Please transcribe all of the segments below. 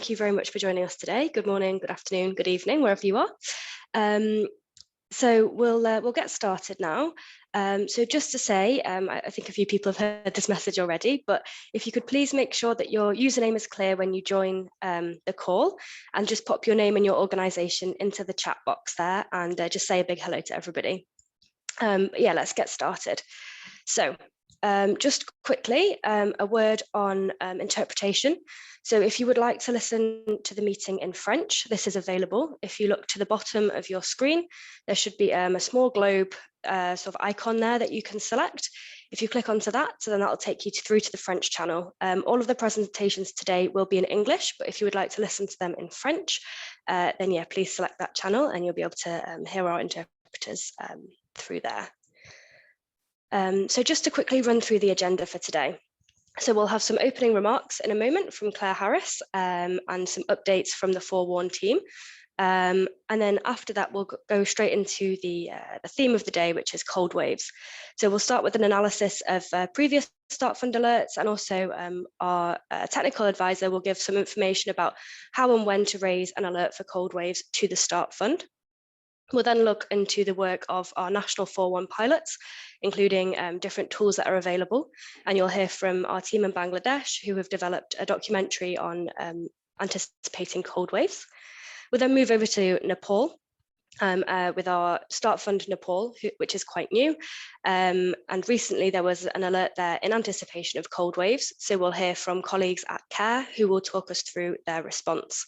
you very much for joining us today. Good morning, good afternoon, good evening, wherever you are. So we'll get started now. So just to say, I think a few people have heard this message already, but if you could please make sure that your username is clear when you join the call, and just pop your name and your organisation into the chat box there, and just say a big hello to everybody. Yeah, let's get started. So just quickly, a word on interpretation. So if you would like to listen to the meeting in French, this is available. If you look to the bottom of your screen, there should be a small globe sort of icon there that you can select. If you click onto that, so then that'll take you through to the French channel. All of the presentations today will be in English, but if you would like to listen to them in French, then yeah, please select that channel and you'll be able to hear our interpreters through there. So just to quickly run through the agenda for today. So we'll have some opening remarks in a moment from Clare Harris and some updates from the FOREWARN team. And then after that, we'll go straight into the theme of the day, which is cold waves. So we'll start with an analysis of previous start fund alerts, and also our technical advisor will give some information about how and when to raise an alert for cold waves to the start fund. We'll then look into the work of our national FOREWARN pilots, including different tools that are available. And you'll hear from our team in Bangladesh, who have developed a documentary on anticipating cold waves. We'll then move over to Nepal with our Start Fund Nepal, which is quite new. And recently there was an alert there in anticipation of cold waves. So we'll hear from colleagues at Clare, who will talk us through their response.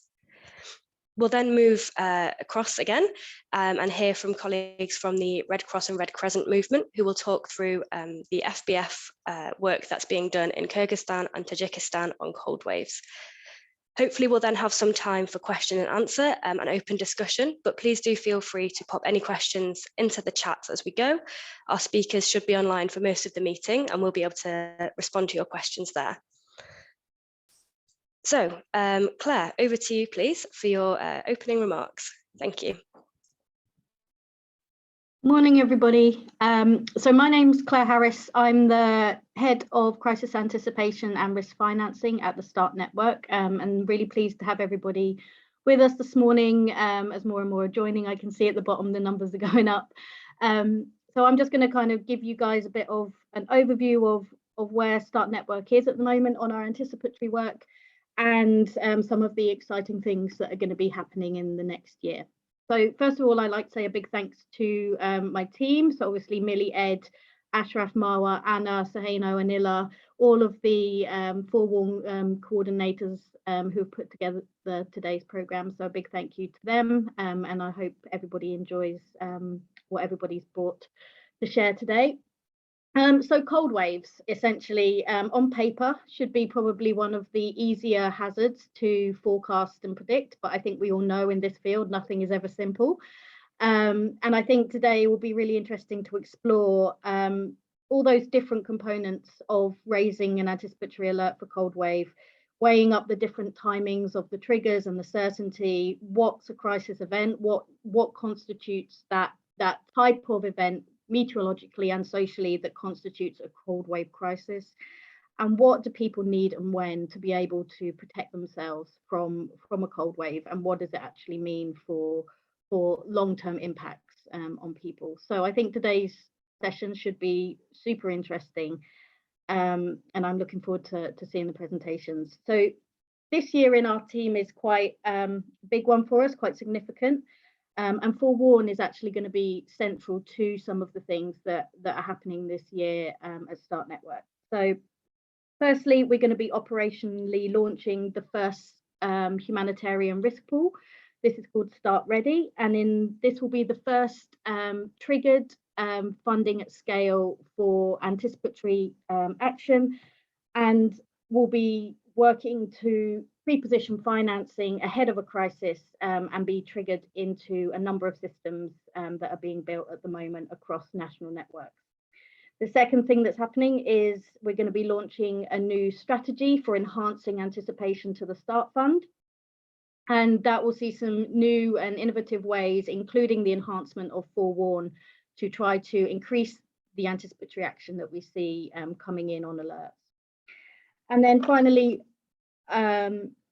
We'll then move across again and hear from colleagues from the Red Cross and Red Crescent movement, who will talk through the FBF work that's being done in Kyrgyzstan and Tajikistan on cold waves. Hopefully we'll then have some time for question and answer and open discussion, but please do feel free to pop any questions into the chat as we go. Our speakers should be online for most of the meeting and we'll be able to respond to your questions there. So, Clare, over to you, please, for your opening remarks. Thank you. Morning, everybody. So my name's Clare Harris. I'm the head of crisis anticipation and risk financing at the START network, and really pleased to have everybody with us this morning. As more and more are joining, I can see at the bottom the numbers are going up. So I'm just going to kind of give you guys a bit of an overview of where START network is at the moment on our anticipatory work, and some of the exciting things that are going to be happening in the next year. So first of all, I'd like to say a big thanks to my team. So obviously Milli, Ed, Ashraf, Marwa, Anna, Saheno, Anila, all of the FOREWARN coordinators who've put together today's program. So a big thank you to them, and I hope everybody enjoys what everybody's brought to share today. So cold waves, essentially, on paper, should be probably one of the easier hazards to forecast and predict, but I think we all know in this field, nothing is ever simple. And I think today will be really interesting to explore all those different components of raising an anticipatory alert for cold wave, weighing up the different timings of the triggers and the certainty, what's a crisis event, what constitutes that type of event meteorologically and socially that constitutes a cold wave crisis, and what do people need and when to be able to protect themselves from a cold wave, and what does it actually mean for long-term impacts on people. So I think today's session should be super interesting, and I'm looking forward to seeing the presentations. So this year in our team is quite a big one for us, quite significant. And FOREWARN is actually going to be central to some of the things that are happening this year at START Network. So firstly, we're going to be operationally launching the first humanitarian risk pool. This is called Start Ready, and this will be the first triggered funding at scale for anticipatory action, and we'll be working to pre-position financing ahead of a crisis and be triggered into a number of systems that are being built at the moment across national networks. The second thing that's happening is we're going to be launching a new strategy for enhancing anticipation to the START Fund. And that will see some new and innovative ways, including the enhancement of FOREWARN, to try to increase the anticipatory action that we see coming in on alerts. And then finally,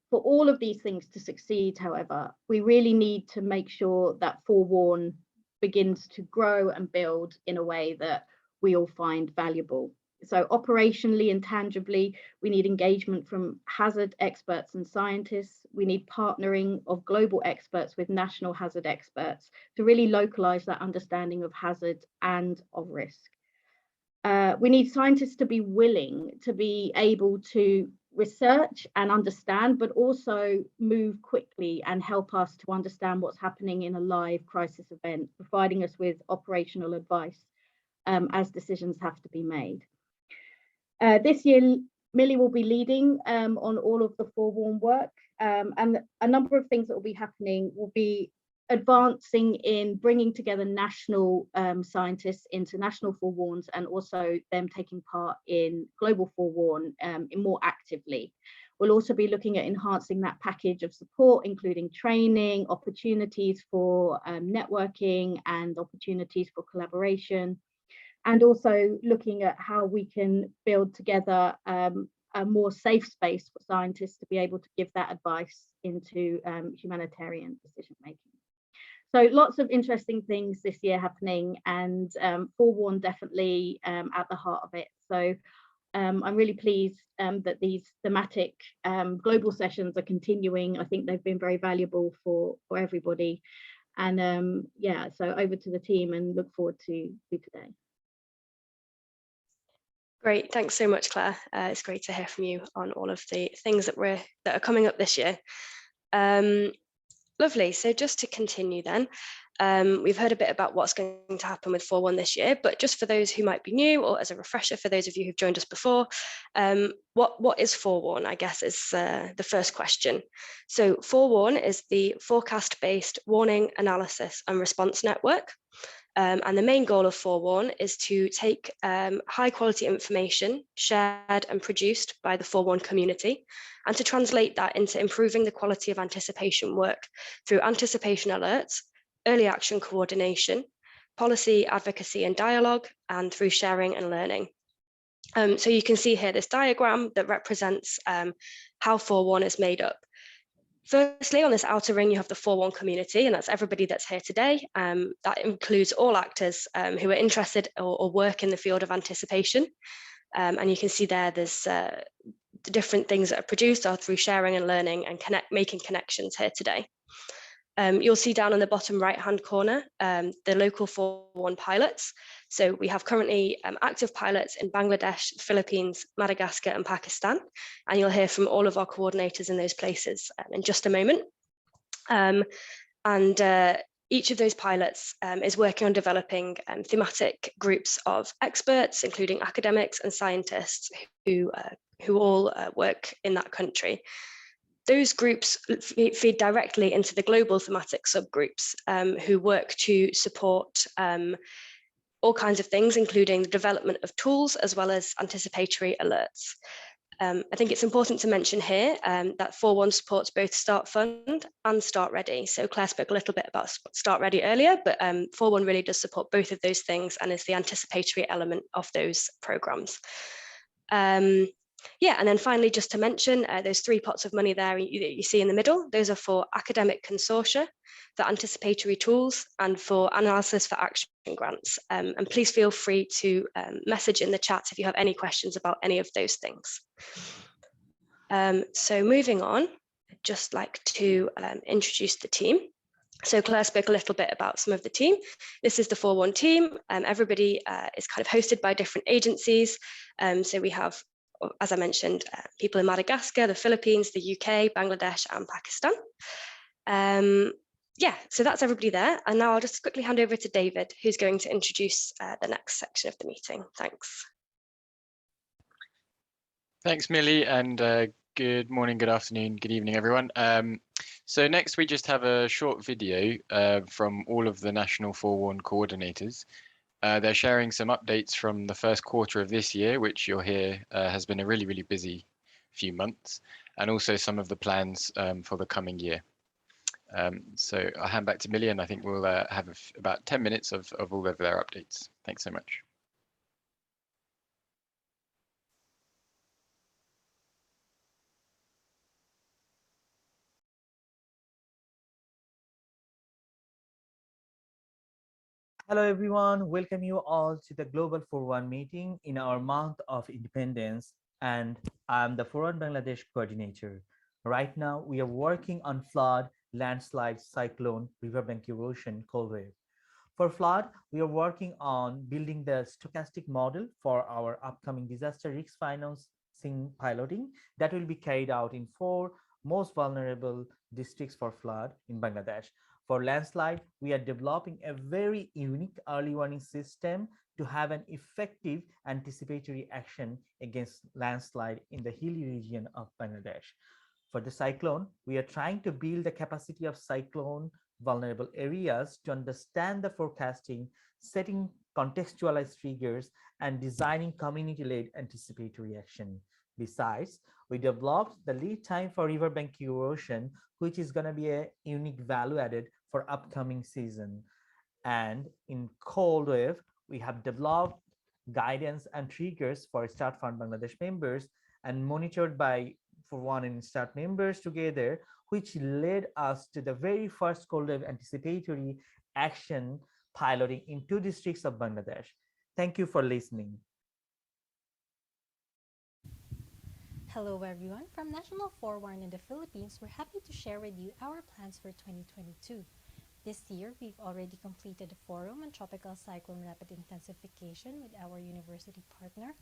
For all of these things to succeed, however, we really need to make sure that FOREWARN begins to grow and build in a way that we all find valuable. So operationally and tangibly, we need engagement from hazard experts and scientists. We need partnering of global experts with national hazard experts to really localize that understanding of hazard and of risk. We need scientists to be willing to be able to research and understand, but also move quickly and help us to understand what's happening in a live crisis event, providing us with operational advice as decisions have to be made. This year, Milli will be leading on all of the FOREWARN work, and a number of things that will be happening will be advancing in bringing together national scientists into national FOREWARNs, and also them taking part in global FOREWARN more actively. We'll also be looking at enhancing that package of support, including training, opportunities for networking and opportunities for collaboration, and also looking at how we can build together a more safe space for scientists to be able to give that advice into humanitarian decision making. So lots of interesting things this year happening, and FOREWARN definitely at the heart of it. So I'm really pleased that these thematic global sessions are continuing. I think they've been very valuable for everybody. And yeah, so over to the team and look forward to today. Great, thanks so much, Claire. It's great to hear from you on all of the things that are coming up this year. Lovely. So just to continue then, we've heard a bit about what's going to happen with FOREWARN this year, but just for those who might be new, or as a refresher for those of you who've joined us before, what is FOREWARN, I guess, is the first question. So FOREWARN is the forecast-based warning, analysis and response network. And the main goal of FOREWARN is to take high quality information shared and produced by the FOREWARN community, and to translate that into improving the quality of anticipation work through anticipation alerts, early action coordination, policy advocacy and dialogue, and through sharing and learning. So you can see here this diagram that represents how FOREWARN is made up. Firstly, on this outer ring, you have the FOREWARN community, and that's everybody that's here today. That includes all actors who are interested or work in the field of anticipation. And you can see there's the different things that are produced are through sharing and learning and making connections here today. You'll see down in the bottom right-hand corner, the local FOREWARN pilots. So we have currently active pilots in Bangladesh, Philippines, Madagascar, and Pakistan. And you'll hear from all of our coordinators in those places in just a moment. Each of those pilots is working on developing thematic groups of experts, including academics and scientists who all work in that country. Those groups feed directly into the global thematic subgroups who work to support all kinds of things, including the development of tools as well as anticipatory alerts. I think it's important to mention here that FOREWARN supports both Start Fund and Start Ready. So Claire spoke a little bit about Start Ready earlier, but FOREWARN really does support both of those things and is the anticipatory element of those programs. Yeah, and then finally, just to mention, those 3 pots of money there you see in the middle, those are for academic consortia, for anticipatory tools, and for analysis for action grants. And please feel free to message in the chat if you have any questions about any of those things. So moving on, I'd just like to introduce the team. So Claire spoke a little bit about some of the team. This is the FOREWARN team. Everybody is kind of hosted by different agencies. So we have, as I mentioned, people in Madagascar, the Philippines, the UK, Bangladesh, and Pakistan. Yeah, so that's everybody there. And now I'll just quickly hand over to David, who's going to introduce the next section of the meeting. Thanks. Thanks, Milli, and good morning, good afternoon, good evening, everyone. So next we just have a short video from all of the national FOREWARN coordinators. They're sharing some updates from the first quarter of this year, which you'll hear has been a really, really busy few months, and also some of the plans for the coming year. So I'll hand back to Milli, and I think we'll have about 10 minutes of all of their updates. Thanks so much. Hello everyone, welcome you all to the Global FOREWARN meeting in our month of independence, and I'm the FOREWARN Bangladesh coordinator. Right now we are working on flood, landslide, cyclone, riverbank erosion, cold wave. For flood, we are working on building the stochastic model for our upcoming disaster risk financing piloting that will be carried out in 4 most vulnerable districts for flood in Bangladesh. For landslide, we are developing a very unique early warning system to have an effective anticipatory action against landslide in the hilly region of Bangladesh. For the cyclone, we are trying to build the capacity of cyclone vulnerable areas to understand the forecasting, setting contextualized triggers, and designing community-led anticipatory action. Besides, we developed the lead time for riverbank erosion, which is going to be a unique value added for upcoming season. And in cold wave, we have developed guidance and triggers for Start Fund Bangladesh members and monitored by FOREWARN and Start members together, which led us to the very first cold wave anticipatory action piloting in 2 districts of Bangladesh. Thank you for listening. Hello everyone, from National FOREWARN in the Philippines, we're happy to share with you our plans for 2022. This year, we've already completed a forum on tropical cyclone rapid intensification with our university partner,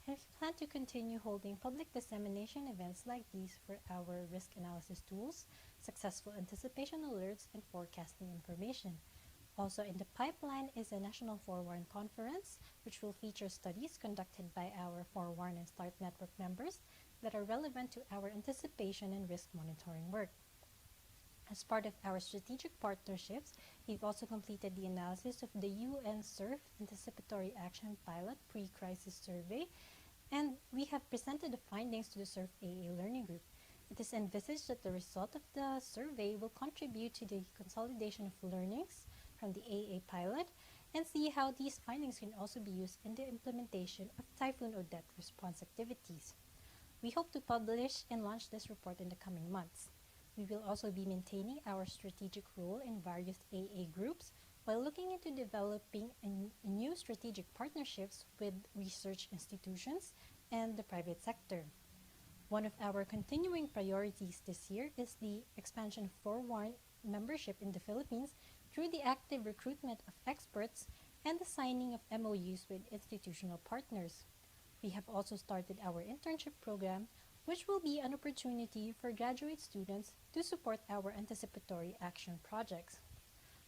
and we plan to continue holding public dissemination events like these for our risk analysis tools, successful anticipation alerts, and forecasting information. Also in the pipeline is a National FOREWARN Conference, which will feature studies conducted by our FOREWARN and START network members that are relevant to our anticipation and risk monitoring work. As part of our strategic partnerships, we've also completed the analysis of the UN SURF Anticipatory Action Pilot Pre-Crisis Survey, and we have presented the findings to the SURF AA Learning Group. It is envisaged that the result of the survey will contribute to the consolidation of learnings from the AA pilot and see how these findings can also be used in the implementation of Typhoon Odette response activities. We hope to publish and launch this report in the coming months. We will also be maintaining our strategic role in various AA groups while looking into developing new strategic partnerships with research institutions and the private sector. One of our continuing priorities this year is the expansion of FOREWARN membership in the Philippines through the active recruitment of experts and the signing of MOUs with institutional partners. We have also started our internship program, which will be an opportunity for graduate students to support our anticipatory action projects.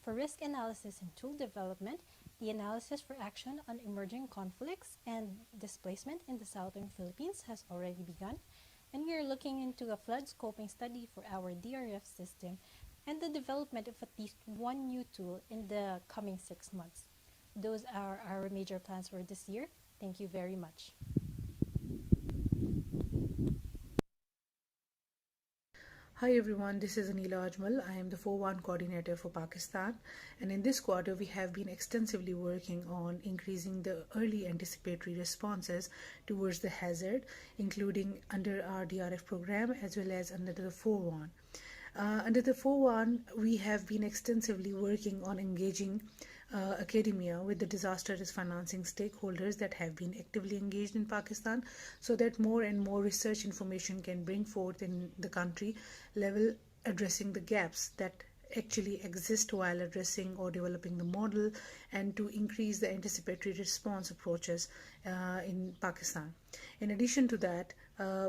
For risk analysis and tool development, the analysis for action on emerging conflicts and displacement in the southern Philippines has already begun, and we are looking into a flood scoping study for our DRF system and the development of at least one new tool in the coming 6 months. Those are our major plans for this year. Thank you very much. Hi everyone, this is Anila Ajmal. I am the FOREWARN Coordinator for Pakistan, and in this quarter we have been extensively working on increasing the early anticipatory responses towards the hazard, including under our DRF program as well as under the FOREWARN. Under the FOREWARN, we have been extensively working on engaging academia with the disaster risk financing stakeholders that have been actively engaged in Pakistan, so that more and more research information can bring forth in the country level, addressing the gaps that actually exist while addressing or developing the model, and to increase the anticipatory response approaches in Pakistan. In addition to that,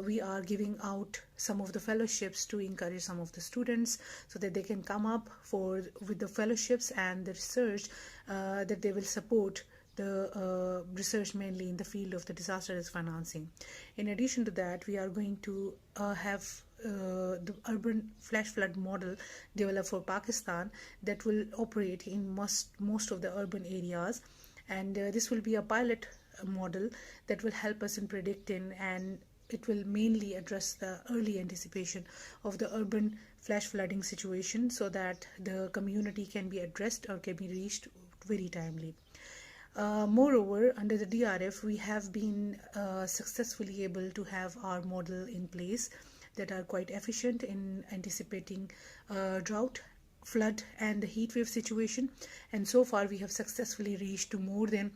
we are giving out some of the fellowships to encourage some of the students so that they can come up with the fellowships and the research that they will support the research mainly in the field of the disaster risk financing. In addition to that, we are going to have the urban flash flood model developed for Pakistan that will operate in most of the urban areas, and this will be a pilot model that will help us in predicting, and it will mainly address the early anticipation of the urban flash flooding situation so that the community can be addressed or can be reached very timely. Moreover, under the DRF, we have been successfully able to have our model in place that are quite efficient in anticipating drought flood and the heat wave situation, and so far we have successfully reached to more than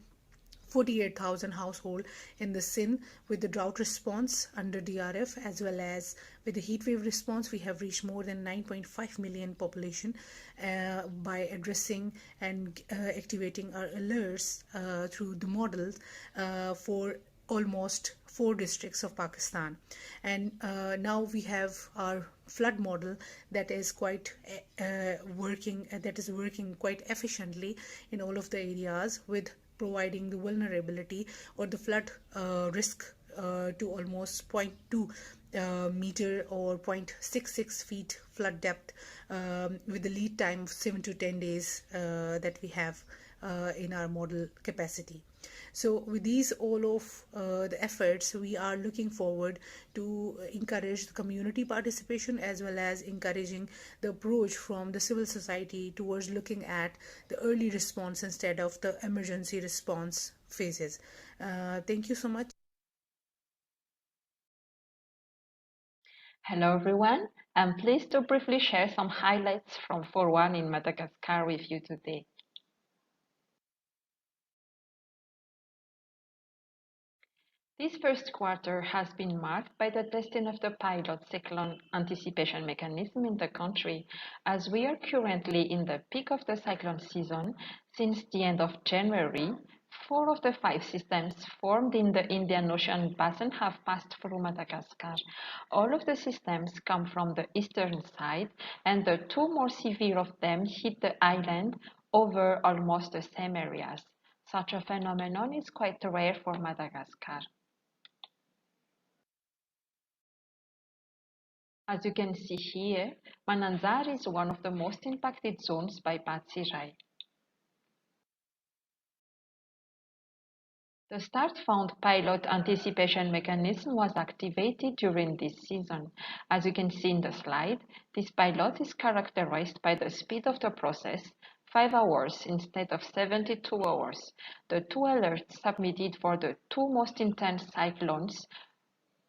48,000 households in the Sindh with the drought response under DRF, as well as with the heat wave response. We have reached more than 9.5 million population by addressing and activating our alerts through the models for almost 4 districts of Pakistan. And now we have our flood model that is quite working quite efficiently in all of the areas, with providing the vulnerability or the flood risk to almost 0.2 meter or 0.66 feet flood depth, with the lead time of 7 to 10 days that we have in our model capacity. So with these all of the efforts, we are looking forward to encourage the community participation, as well as encouraging the approach from the civil society towards looking at the early response instead of the emergency response phases. Thank you so much. Hello everyone. I'm pleased to briefly share some highlights from FOREWARN in Madagascar with you today. This first quarter has been marked by the testing of the pilot cyclone anticipation mechanism in the country, as we are currently in the peak of the cyclone season. Since the end of January, 4 of the 5 systems formed in the Indian Ocean basin have passed through Madagascar. All of the systems come from the eastern side, and the 2 more severe of them hit the island over almost the same areas. Such a phenomenon is quite rare for Madagascar. As you can see here, Mananzar is one of the most impacted zones by Batsirai. The start-found pilot anticipation mechanism was activated during this season. As you can see in the slide, this pilot is characterized by the speed of the process, 5 hours instead of 72 hours. The 2 alerts submitted for the 2 most intense cyclones,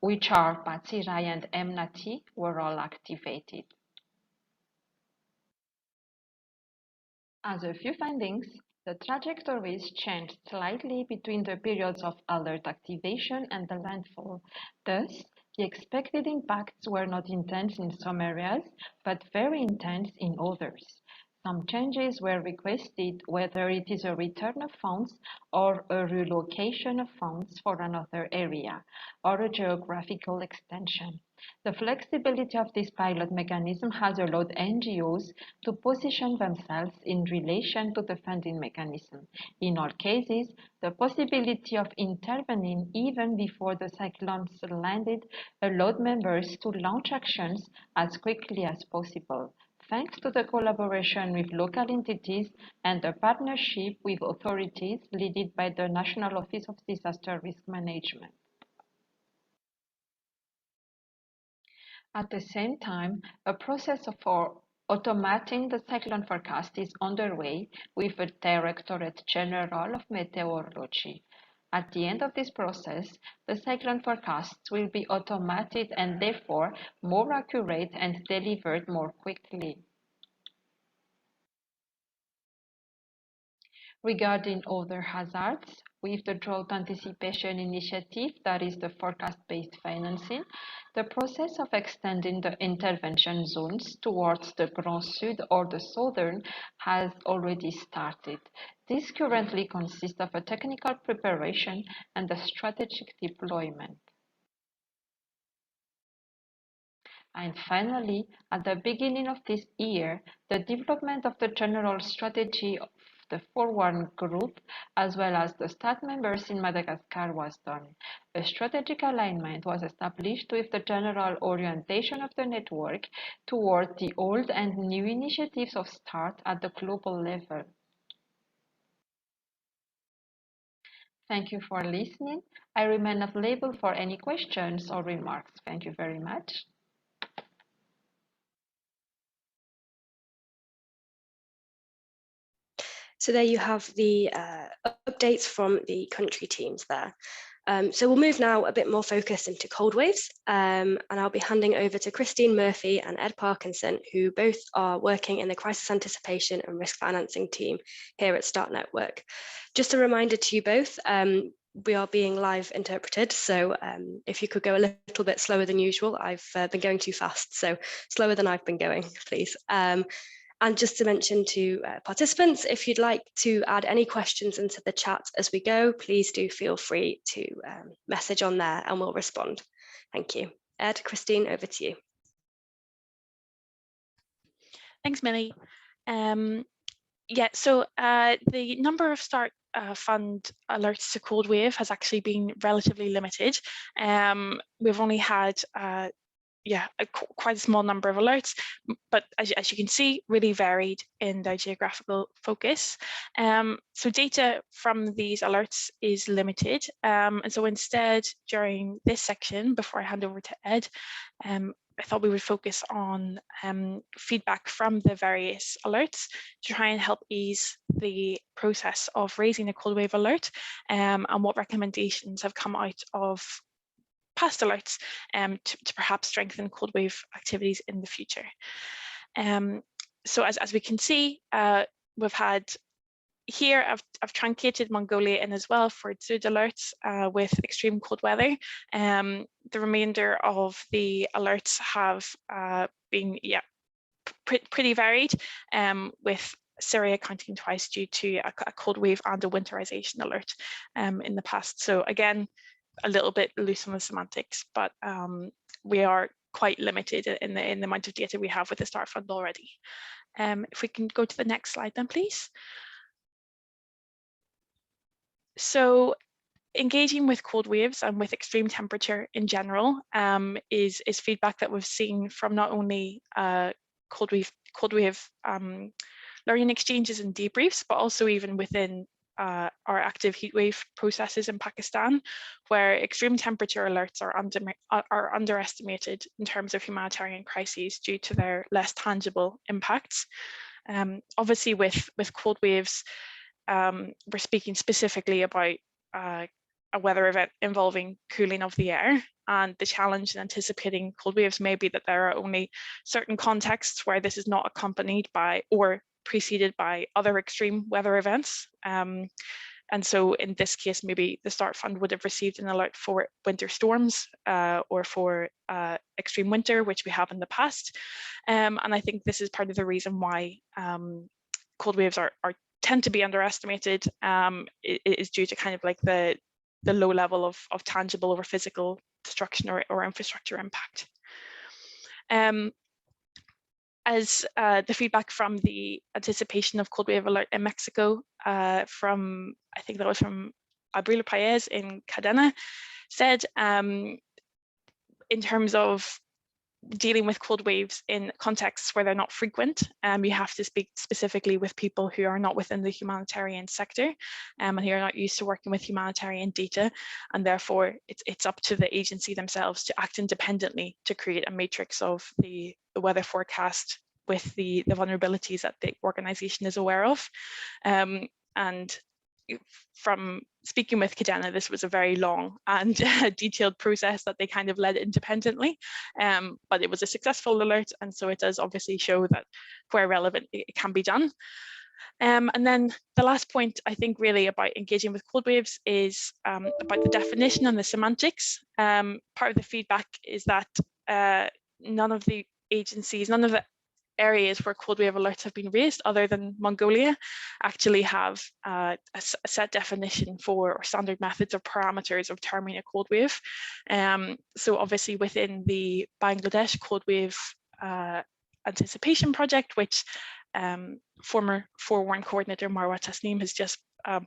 which are Batsirai and Emnati, were all activated. As a few findings, the trajectories changed slightly between the periods of alert activation and the landfall. Thus, the expected impacts were not intense in some areas, but very intense in others. Some changes were requested, whether it is a return of funds or a relocation of funds for another area, or a geographical extension. The flexibility of this pilot mechanism has allowed NGOs to position themselves in relation to the funding mechanism. In all cases, the possibility of intervening even before the cyclones landed allowed members to launch actions as quickly as possible, thanks to the collaboration with local entities and the partnership with authorities led by the National Office of Disaster Risk Management. At the same time, a process for automating the cyclone forecast is underway with the Directorate General of Meteorology. At the end of this process, the cyclone forecasts will be automated and therefore more accurate and delivered more quickly. Regarding other hazards, with the Drought Anticipation Initiative, that is the forecast-based financing, the process of extending the intervention zones towards the Grand Sud or the Southern has already started. This currently consists of a technical preparation and a strategic deployment. And finally, at the beginning of this year, the development of the general strategy of the FOREWARN group, as well as the staff members in Madagascar, was done. A strategic alignment was established with the general orientation of the network toward the old and new initiatives of START at the global level. Thank you for listening. I remain available for any questions or remarks. Thank you very much. So there you have the updates from the country teams there. So we'll move now a bit more focused into cold waves, and I'll be handing over to Christine Murphy and Ed Parkinson, who both are working in the crisis anticipation and risk financing team here at START Network. Just a reminder to you both, we are being live interpreted, so if you could go a little bit slower than usual. I've been going too fast, so slower than I've been going, please. And just to mention to participants, if you'd like to add any questions into the chat as we go, please do feel free to message on there and we'll respond. Thank you. Ed, Christine, over to you. Thanks, Millie. Yeah, so the number of START fund alerts to cold wave has actually been relatively limited. We've only had quite a small number of alerts, but as you can see, really varied in their geographical focus. So data from these alerts is limited. And so instead, during this section, before I hand over to Ed, I thought we would focus on feedback from the various alerts to try and help ease the process of raising a cold wave alert, and what recommendations have come out of past alerts to perhaps strengthen cold wave activities in the future. So as we can see, we've had here, I've truncated Mongolia in as well for Dzud alerts with extreme cold weather. The remainder of the alerts have been pretty varied, with Syria counting twice due to a cold wave and a winterization alert in the past. So again, a little bit loose on the semantics, but we are quite limited in the amount of data we have with the START fund already. If we can go to the next slide then, please. So engaging with cold waves and with extreme temperature in general is feedback that we've seen from not only cold wave learning exchanges and debriefs, but also even within our active heatwave processes in Pakistan, where extreme temperature alerts are underestimated in terms of humanitarian crises due to their less tangible impacts. Obviously, with cold waves, we're speaking specifically about a weather event involving cooling of the air, and the challenge in anticipating cold waves may be that there are only certain contexts where this is not accompanied by or preceded by other extreme weather events. And so in this case, maybe the START fund would have received an alert for winter storms or for extreme winter, which we have in the past. And I think this is part of the reason why cold waves tend to be underestimated, is due to kind of like the low level of tangible or physical destruction or infrastructure impact. As the feedback from the anticipation of cold wave alert in Mexico, from, I think that was from Abril Paez in Cadena, said, in terms of dealing with cold waves in contexts where they're not frequent, you have to speak specifically with people who are not within the humanitarian sector and who are not used to working with humanitarian data, and therefore it's up to the agency themselves to act independently to create a matrix of the weather forecast with the vulnerabilities that the organization is aware of. And from speaking with Cadena, this was a very long and detailed process that they kind of led independently, but it was a successful alert, and so it does obviously show that where relevant it can be done. And then the last point, I think, really about engaging with cold waves is about the definition and the semantics. Part of the feedback is that none of the agencies, none of the areas where cold wave alerts have been raised, other than Mongolia, actually have a set definition for or standard methods or parameters of terming a cold wave. So obviously within the Bangladesh cold wave anticipation project, which former FOREWARN Coordinator Marwa Tasneem has just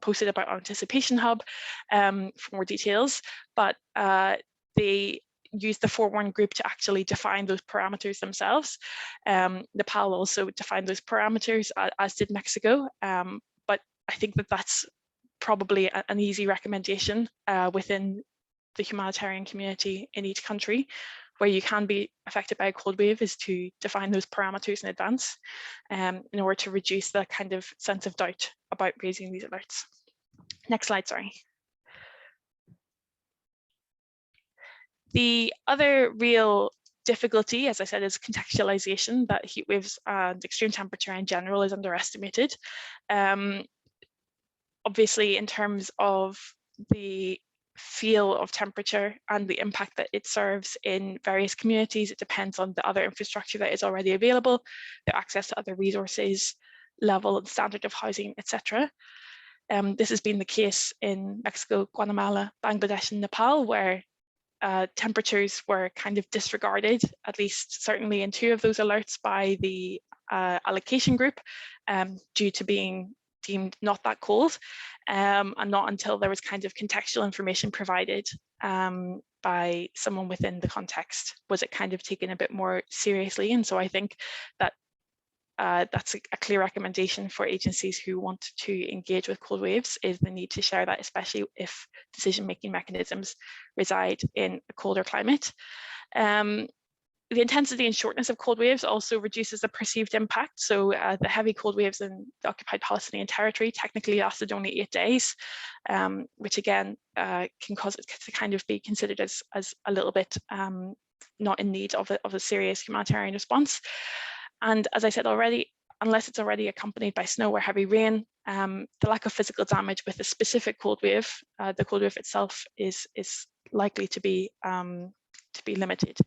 posted about our Anticipation Hub for more details, but they use the FOREWARN group to actually define those parameters themselves. Nepal also defined those parameters, as did Mexico, but I think that that's probably an easy recommendation within the humanitarian community in each country, where you can be affected by a cold wave, is to define those parameters in advance in order to reduce the kind of sense of doubt about raising these alerts. Next slide, sorry. The other real difficulty, as I said, is contextualization, that heat waves and extreme temperature in general is underestimated. Obviously, in terms of the feel of temperature and the impact that it serves in various communities, it depends on the other infrastructure that is already available, the access to other resources, level and standard of housing, etc. This has been the case in Mexico, Guatemala, Bangladesh and Nepal, where temperatures were kind of disregarded, at least certainly in 2 of those alerts, by the allocation group due to being deemed not that cold, and not until there was kind of contextual information provided by someone within the context was it kind of taken a bit more seriously. And so I think that that's a clear recommendation for agencies who want to engage with cold waves, is the need to share that, especially if decision-making mechanisms reside in a colder climate. The intensity and shortness of cold waves also reduces the perceived impact. So the heavy cold waves in the occupied Palestinian territory technically lasted only 8 days, which again can cause it to kind of be considered as a little bit not in need of a serious humanitarian response. And as I said already, unless it's already accompanied by snow or heavy rain, the lack of physical damage with a specific cold wave, the cold wave itself is likely to be limited.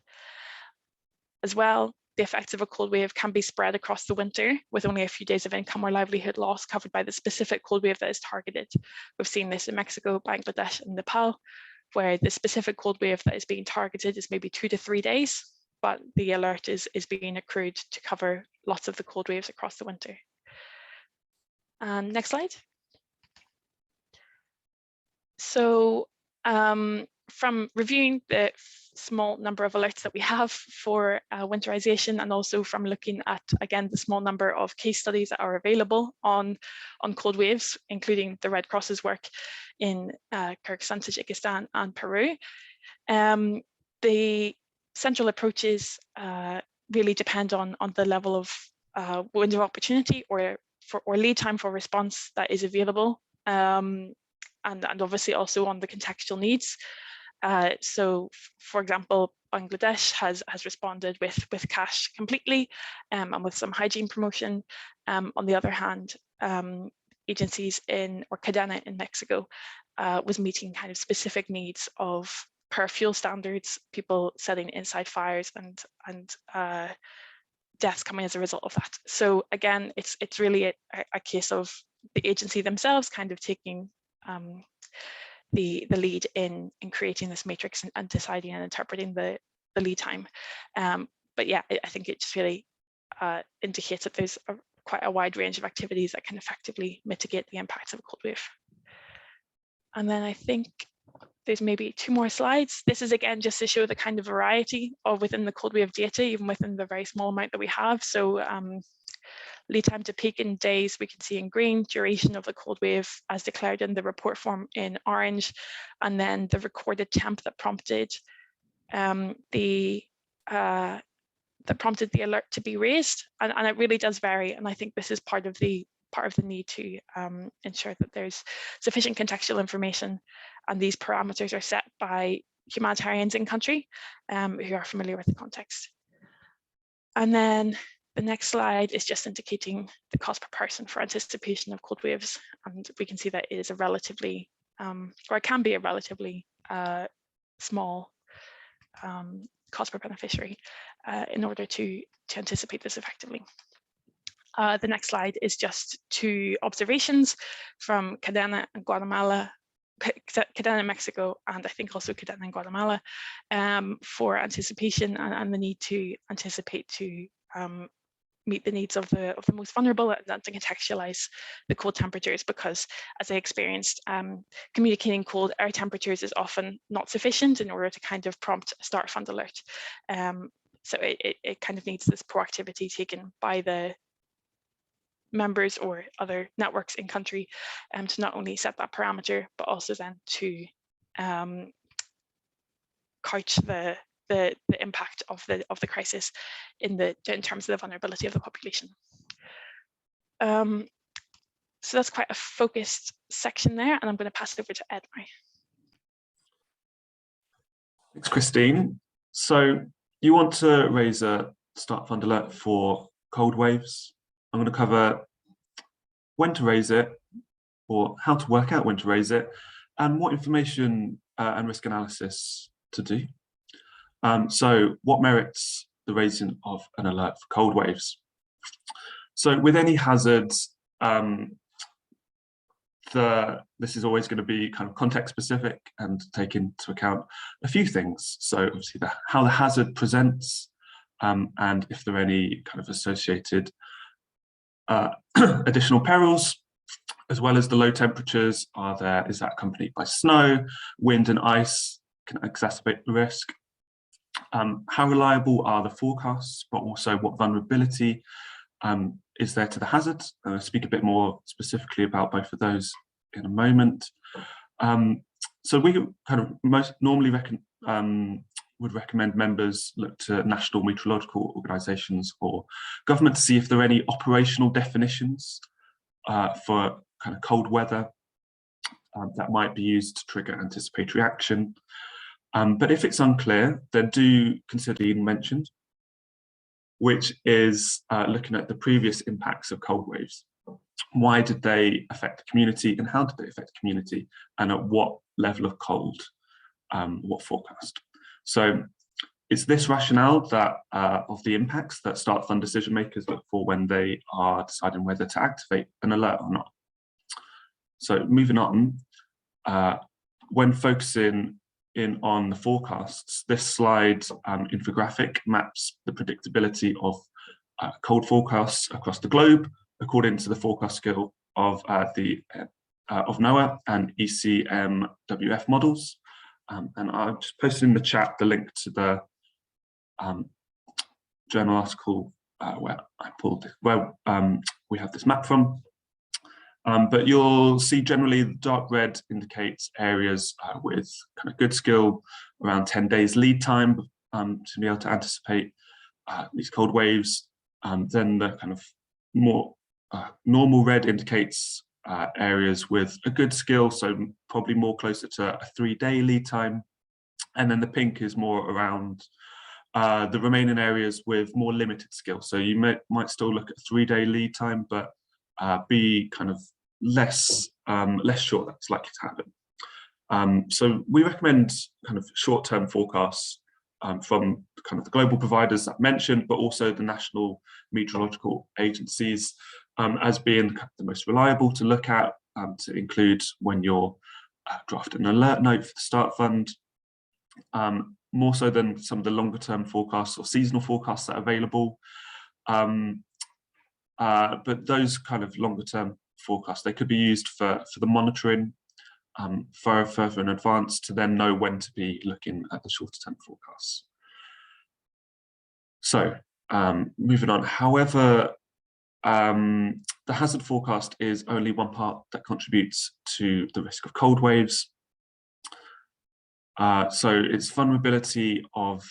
As well, the effects of a cold wave can be spread across the winter, with only a few days of income or livelihood loss covered by the specific cold wave that is targeted. We've seen this in Mexico, Bangladesh and Nepal, where the specific cold wave that is being targeted is maybe 2 to 3 days, but the alert is being accrued to cover lots of the cold waves across the winter. Next slide. So from reviewing the small number of alerts that we have for winterization, and also from looking at, again, the small number of case studies that are available on cold waves, including the Red Cross's work in Kyrgyzstan, Tajikistan and Peru, the central approaches really depend on the level of window of opportunity or lead time for response that is available, and obviously also on the contextual needs. So, for example, Bangladesh has responded with cash completely and with some hygiene promotion. On the other hand, agencies or Cadena in Mexico was meeting kind of specific needs of per fuel standards, people setting inside fires and deaths coming as a result of that. So again, it's really a case of the agency themselves kind of taking the lead in creating this matrix and deciding and interpreting the lead time. But yeah, I think it just really indicates that there's quite a wide range of activities that can effectively mitigate the impacts of a cold wave. And then I think there's maybe 2 more slides. This is again just to show the kind of variety of within the cold wave data, even within the very small amount that we have. So lead time to peak in days we can see in green, duration of the cold wave as declared in the report form in orange, and then the recorded temp that prompted the alert to be raised, and it really does vary. And I think this is part of the need to ensure that there's sufficient contextual information, and these parameters are set by humanitarians in country who are familiar with the context. And then the next slide is just indicating the cost per person for anticipation of cold waves, and we can see that it is a relatively, or it can be a relatively small cost per beneficiary in order to anticipate this effectively. The next slide is just 2 observations from Cadena and Guatemala, Cadena in Mexico, and I think also Cadena in Guatemala, for anticipation and the need to anticipate to meet the needs of the most vulnerable and to contextualize the cold temperatures, because as I experienced, communicating cold air temperatures is often not sufficient in order to kind of prompt a start fund alert. So it kind of needs this proactivity taken by the members or other networks in country to not only set that parameter, but also then to couch the impact of the crisis in terms of the vulnerability of the population. So that's quite a focused section there, and I'm going to pass it over to Ed now. Thanks, Christine. So you want to raise a start fund alert for cold waves. I'm going to cover when to raise it, or how to work out when to raise it, and what information and risk analysis to do. So what merits the raising of an alert for cold waves? So with any hazards, this is always going to be kind of context specific and take into account a few things. So obviously how the hazard presents, and if there are any kind of associated additional perils, as well as the low temperatures. Is that accompanied by snow, wind and ice can exacerbate the risk? How reliable are the forecasts, but also what vulnerability is there to the hazard? I'll speak a bit more specifically about both of those in a moment. So we kind of most normally would recommend members look to national meteorological organisations or government to see if there are any operational definitions for kind of cold weather that might be used to trigger anticipatory action. But if it's unclear, then do consider the mentioned, which is looking at the previous impacts of cold waves. Why did they affect the community, and how did they affect the community, and at what level of cold, what forecast? So it's this rationale that of the impacts that start fund decision makers look for when they are deciding whether to activate an alert or not. So moving on, when focusing in on the forecasts, this slide infographic maps the predictability of cold forecasts across the globe according to the forecast skill of NOAA and ECMWF models. And I've just posted in the chat the link to the journal article where we have this map from. But you'll see generally the dark red indicates areas with kind of good skill, around 10 days lead time to be able to anticipate these cold waves. Then the kind of more normal red indicates areas with a good skill, so probably more closer to a 3-day lead time. And then the pink is more around the remaining areas with more limited skill. So you might still look at 3-day lead time, but be kind of less sure that's likely to happen. So we recommend kind of short-term forecasts from kind of the global providers that I mentioned, but also the national meteorological agencies as being the most reliable to look at, to include when you're drafting an alert note for the start fund, more so than some of the longer term forecasts or seasonal forecasts that are available. But those kind of longer term forecasts, they could be used for the monitoring further in advance to then know when to be looking at the shorter term forecasts. So moving on, however, the hazard forecast is only one part that contributes to the risk of cold waves. So its vulnerability of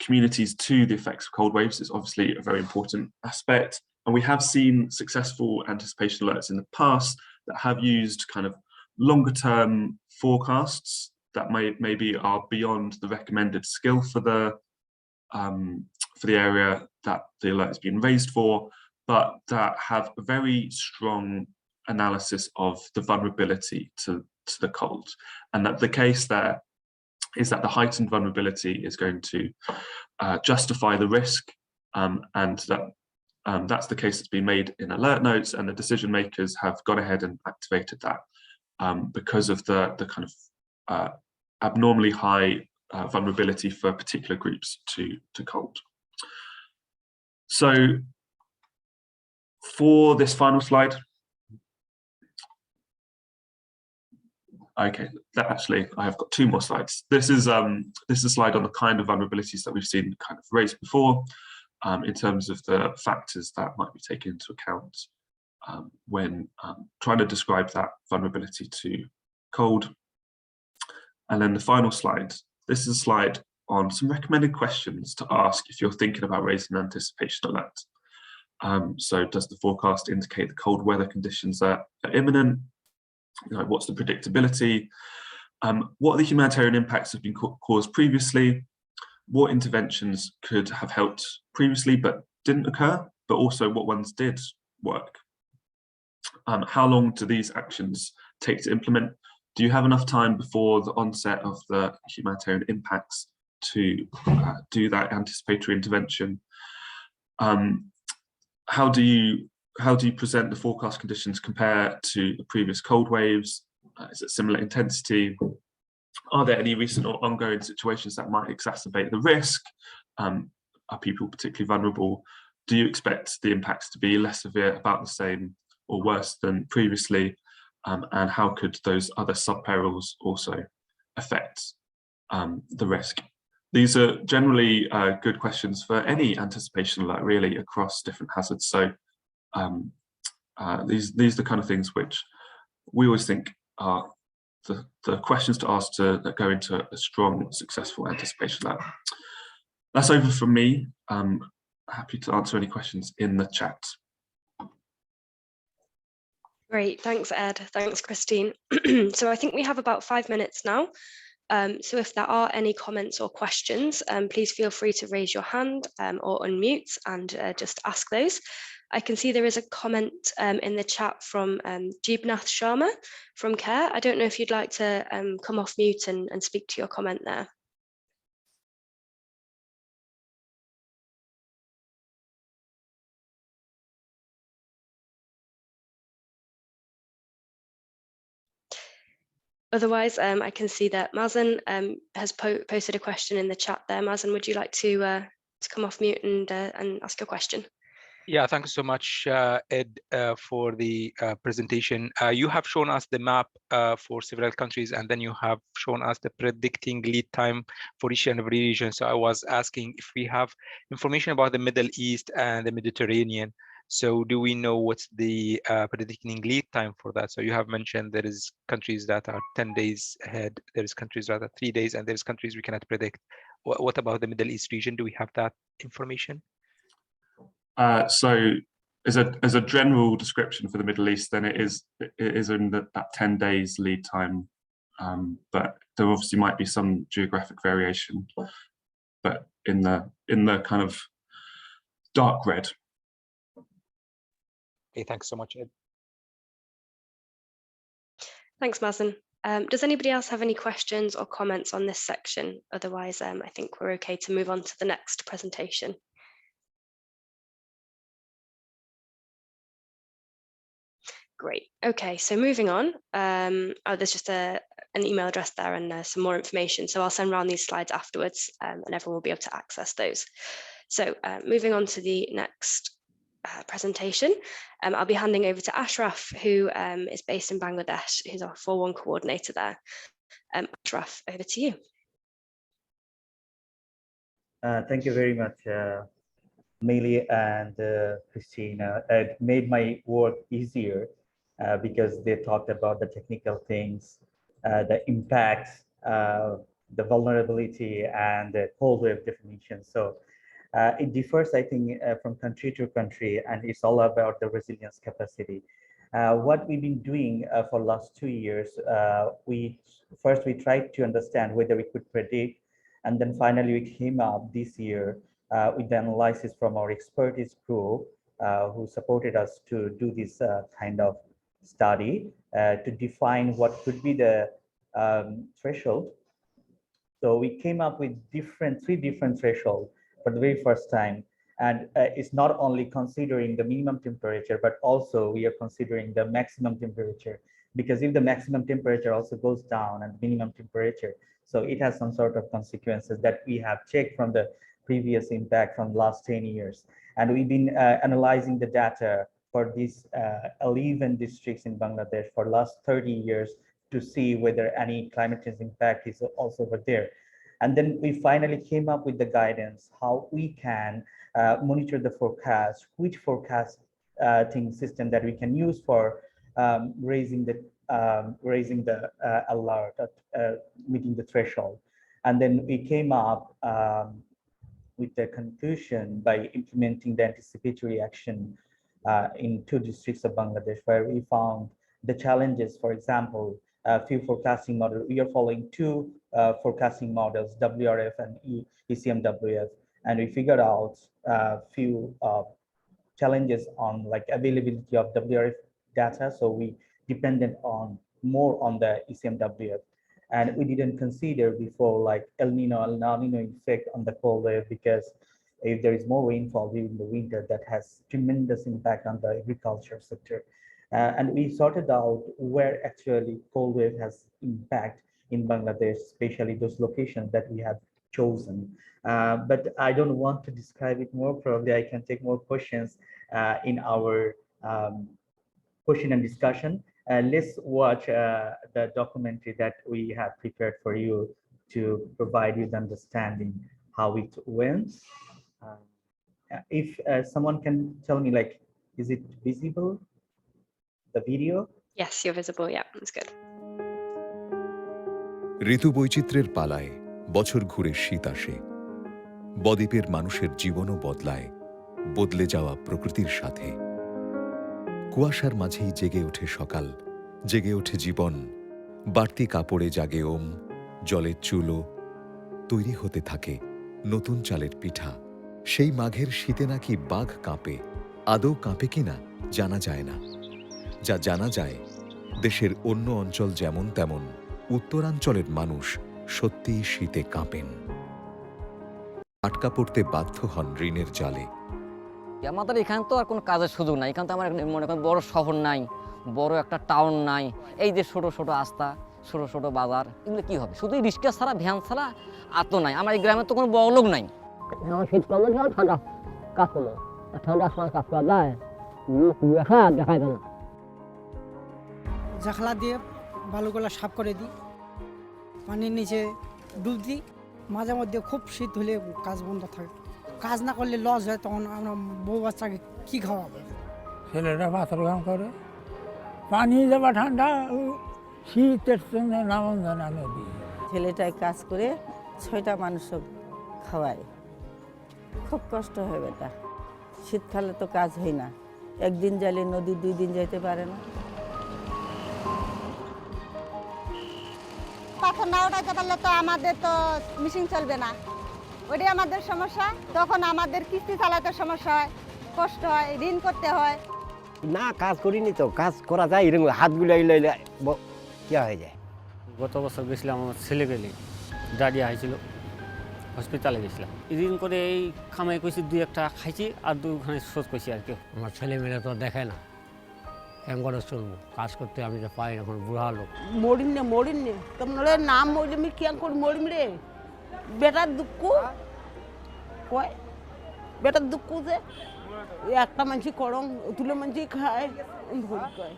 communities to the effects of cold waves is obviously a very important aspect. And we have seen successful anticipation alerts in the past that have used kind of longer term forecasts that maybe are beyond the recommended skill for the area that the alert has been raised for, but that have a very strong analysis of the vulnerability to the cold. And that the case there is that the heightened vulnerability is going to justify the risk, and that that's the case that's been made in alert notes, and the decision makers have gone ahead and activated that because of the kind of abnormally high vulnerability for particular groups to cold. So for this final slide, okay, actually I have got 2 more slides. This is a slide on the kind of vulnerabilities that we've seen kind of raised before, in terms of the factors that might be taken into account when trying to describe that vulnerability to cold. And then the final slide, this is a slide on some recommended questions to ask if you're thinking about raising an anticipation alert. So does the forecast indicate the cold weather conditions are imminent? You know, what's the predictability? What are the humanitarian impacts have been caused previously? What interventions could have helped previously but didn't occur, but also what ones did work? How long do these actions take to implement? Do you have enough time before the onset of the humanitarian impacts to do that anticipatory intervention? How do you present the forecast conditions compare to the previous cold waves? Is it similar intensity? Are there any recent or ongoing situations that might exacerbate the risk? Are people particularly vulnerable? Do you expect the impacts to be less severe, about the same, or worse than previously? And how could those other sub-perils also affect the risk? These are generally good questions for any anticipation alert, really, across different hazards. So these are the kind of things which we always think are the questions to ask that go into a strong, successful anticipation alert. That's over from me. I'm happy to answer any questions in the chat. Great, thanks Ed, thanks Christine. So I think we have about 5 minutes now. So if there are any comments or questions, please feel free to raise your hand or unmute and just ask those. I can see there is a comment in the chat from Jeebnath Sharma from Clare. I don't know if you'd like to come off mute and speak to your comment there. Otherwise, I can see that Mazen has posted a question in the chat there. Mazen, would you like to come off mute and ask your question? Yeah, thank you so much, Ed, for the presentation. You have shown us the map for several countries, and then you have shown us the predicting lead time for each and every region. So I was asking if we have information about the Middle East and the Mediterranean. So do we know what's the predicting lead time for that? So you have mentioned there is countries that are 10 days ahead, there is countries that are 3 days, and there's countries we cannot predict. What about the Middle East region? Do we have that information? So as a general description for the Middle East, then it is in that 10 days lead time, but there obviously might be some geographic variation, but in the kind of dark red. Okay, thanks so much, Ed. Thanks, Mazen. Does anybody else have any questions or comments on this section? Otherwise, I think we're okay to move on to the next presentation. Great. Okay, so moving on. Oh, there's just an email address there and some more information. So I'll send around these slides afterwards and everyone will be able to access those. So moving on to the next presentation, I'll be handing over to Ashraf, who is based in Bangladesh, who's our FOREWARN coordinator there. Ashraf, over to you. Thank you very much, Milli and Christina. It made my work easier because they talked about the technical things, the impacts, the vulnerability, and the cold wave definition. So it differs, I think, from country to country, and it's all about the resilience capacity. What we've been doing for the last 2 years, we tried to understand whether we could predict, and then finally we came up this year with the analysis from our expertise crew who supported us to do this kind of study to define what could be the threshold. So we came up with three different thresholds for the very first time. And it's not only considering the minimum temperature, but also we are considering the maximum temperature, because if the maximum temperature also goes down and minimum temperature, so it has some sort of consequences that we have checked from the previous impact from the last 10 years. And we've been analyzing the data for these 11 districts in Bangladesh for the last 30 years to see whether any climate change impact is also over there. And then we finally came up with the guidance, how we can monitor the forecast, which forecasting system that we can use for raising the alert, meeting the threshold. And then we came up with the conclusion by implementing the anticipatory action in 2 districts of Bangladesh, where we found the challenges, for example, few forecasting models. We are following two forecasting models, WRF and ECMWF, and we figured out a few challenges on like availability of WRF data. So we depended on more on the ECMWF, and we didn't consider before like El Nino effect on the cold wave, because if there is more rainfall during the winter, that has tremendous impact on the agriculture sector. And we sorted out where actually cold wave has impact in Bangladesh, especially those locations that we have chosen. But I don't want to describe it more. Probably I can take more questions in our question and discussion. Let's watch the documentary that we have prepared for you to provide you the understanding how it went. If someone can tell me, like, is it visible, the video? Yes, you're visible. Yeah, that's good. ঋতু বৈচিত্র্যের পালায় বছর ঘুরে শীত আসে, বদ্বীপের মানুষের জীবনও বদলায় বদলে যাওয়া প্রকৃতির সাথে। কুয়াশার মাঝেই জেগে ওঠে সকাল, জেগে ওঠে জীবন, বাড়তি কাপড়ে জাগে ওম, জলের চুলো, তৈরি হতে থাকে নতুন চালের পিঠা। সেই মাঘের শীতে নাকি বাঘ কাঁপে, আদৌ কাঁপে কিনা জানা যায় না। যা জানা যায়, দেশের অন্য অঞ্চল যেমন তেমন উত্তরাঞ্চলের মানুষ সত্যিই শীতে কাঁপেন, আটকা পড়তে বাধ্য হন ঋণের জালে। আমাদের এখানে তো আর কোনো কাজের সুযোগ নাই, এখানে তো আমার মনে করেন বড় শহর নাই, বড় একটা টাউন নাই, এই যে ছোট ছোট রাস্তা, ছোট ছোট বাজার, এগুলো কি হবে? শুধু রিক্সা ছাড়া, ভ্যান ছাড়া আর তো নাই। আমার এই গ্রামে তো কোনো বড় লোক নাই। শীতকালে ঠান্ডা কাজ করলো, ঠান্ডার সময় কাজ করা যায়, দেখা গেল জাখলা দিয়ে বালুগুলা সাফ করে দিই, পানির নিচে ডুব দিই। মাঝে মধ্যে খুব শীত হলে কাজ বন্ধ থাকে, কাজ না করলে লস হয়, তখন আমরা বউ বাচ্চাকে কী খাওয়াবো? ছেলেরা পাথর কাম করে, পানি যাবা ঠান্ডা, শীতের জন্য নামন জানা নদী। ছেলেটাই কাজ করে 6টা মানুষ খাওয়ায়, খুব কষ্ট হয় বেটা। শীতকালে তো কাজ হয় না, একদিন যাইলে নদী 2 দিন যাইতে পারে না। পাথর না উঠাতে পারলে তো আমাদের তো মেশিন চলবে না, ওইটাই আমাদের সমস্যা। তখন আমাদের কিস্তি চালাতে সমস্যা হয়, কষ্ট হয়, ঋণ করতে হয়। না কাজ করিনি তো, কাজ করা যায় এরকম হাতগুলো কি হয়ে যায়। গত বছর গেছিলাম আমার ছেলে গেলে ডায়রিয়া হয়েছিল, হসপিটালে গেছিলাম। ঋণ করে এই খামাই কইছি 2-1 খাইছি আর 2খানে শোধ করছি আর কি। আমার ছেলে মেয়ে তো দেখায় না, কেমন করে চলবো? কাজ করতে আমি তো পাই এখন, বুড়া লোক। মরিন নে তোমার নাম মরিলে আমি কেন করে মরিম রে? বেটার দুঃখ কয়, বেটার দুঃখ যে একটা মানুষ করং তুলে মানুষ খায়, ভুল কয়।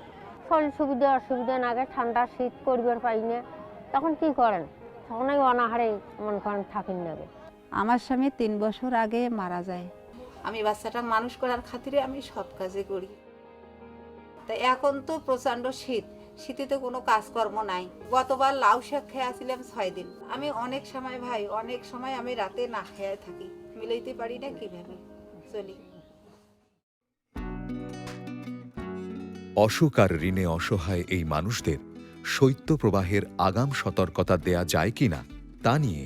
শরীর সুবিধা অসুবিধা না আগে ঠান্ডা শীত করবার পাই না, তখন কি করেন? তখন ওই অনাহারে মন করেন থাকেন না। আমার স্বামী 3 বছর আগে মারা যায়, আমি বাচ্চাটা মানুষ করার খাতিরে আমি সব কাজে করি। তাই এখন তো প্রচন্ড শীত, শীতে তো কোনো কাজকর্ম নাই। গতবার লাউ শাক খেয়ে আসছিলাম 6 দিন। আমি অনেক সময় ভাই, অনেক সময় আমি রাতে না খেয়ে থাকি, মিলাইতে পারি না কিভাবে চলি। অসুখ আর ঋণে অসহায় এই মানুষদের শৈত্যপ্রবাহের আগাম সতর্কতা দেয়া যায় কিনা তা নিয়ে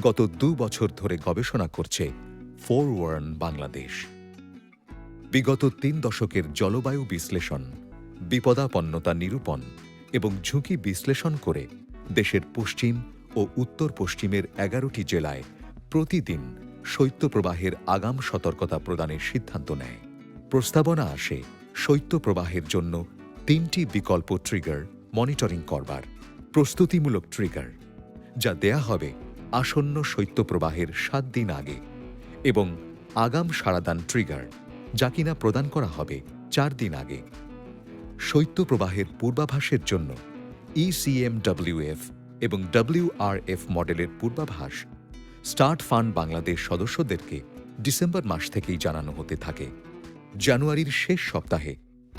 গত 2 বছর ধরে গবেষণা করছে ফোরওয়ার্ন বাংলাদেশ। বিগত 3 দশকের জলবায়ু বিশ্লেষণ, বিপদাপন্নতা নিরূপণ এবং ঝুঁকি বিশ্লেষণ করে দেশের পশ্চিম ও উত্তর পশ্চিমের 11টি জেলায় প্রতিদিন শৈত্যপ্রবাহের আগাম সতর্কতা প্রদানের সিদ্ধান্ত নেয়। প্রস্তাবনা আসে শৈত্যপ্রবাহের জন্য 3টি বিকল্প ট্রিগার মনিটরিং করবার। প্রস্তুতিমূলক ট্রিগার, যা দেয়া হবে আসন্ন শৈত্যপ্রবাহের 7 দিন আগে, এবং আগাম সাড়াদান ট্রিগার, যা কিনা প্রদান করা হবে 4 দিন আগে। শৈত্যপ্রবাহের পূর্বাভাসের জন্য ECMWF এবং WRF মডেলের পূর্বাভাস স্টার্ট ফান্ড বাংলাদেশ সদস্যদেরকে ডিসেম্বর মাস থেকেই জানানো হতে থাকে। জানুয়ারির শেষ সপ্তাহে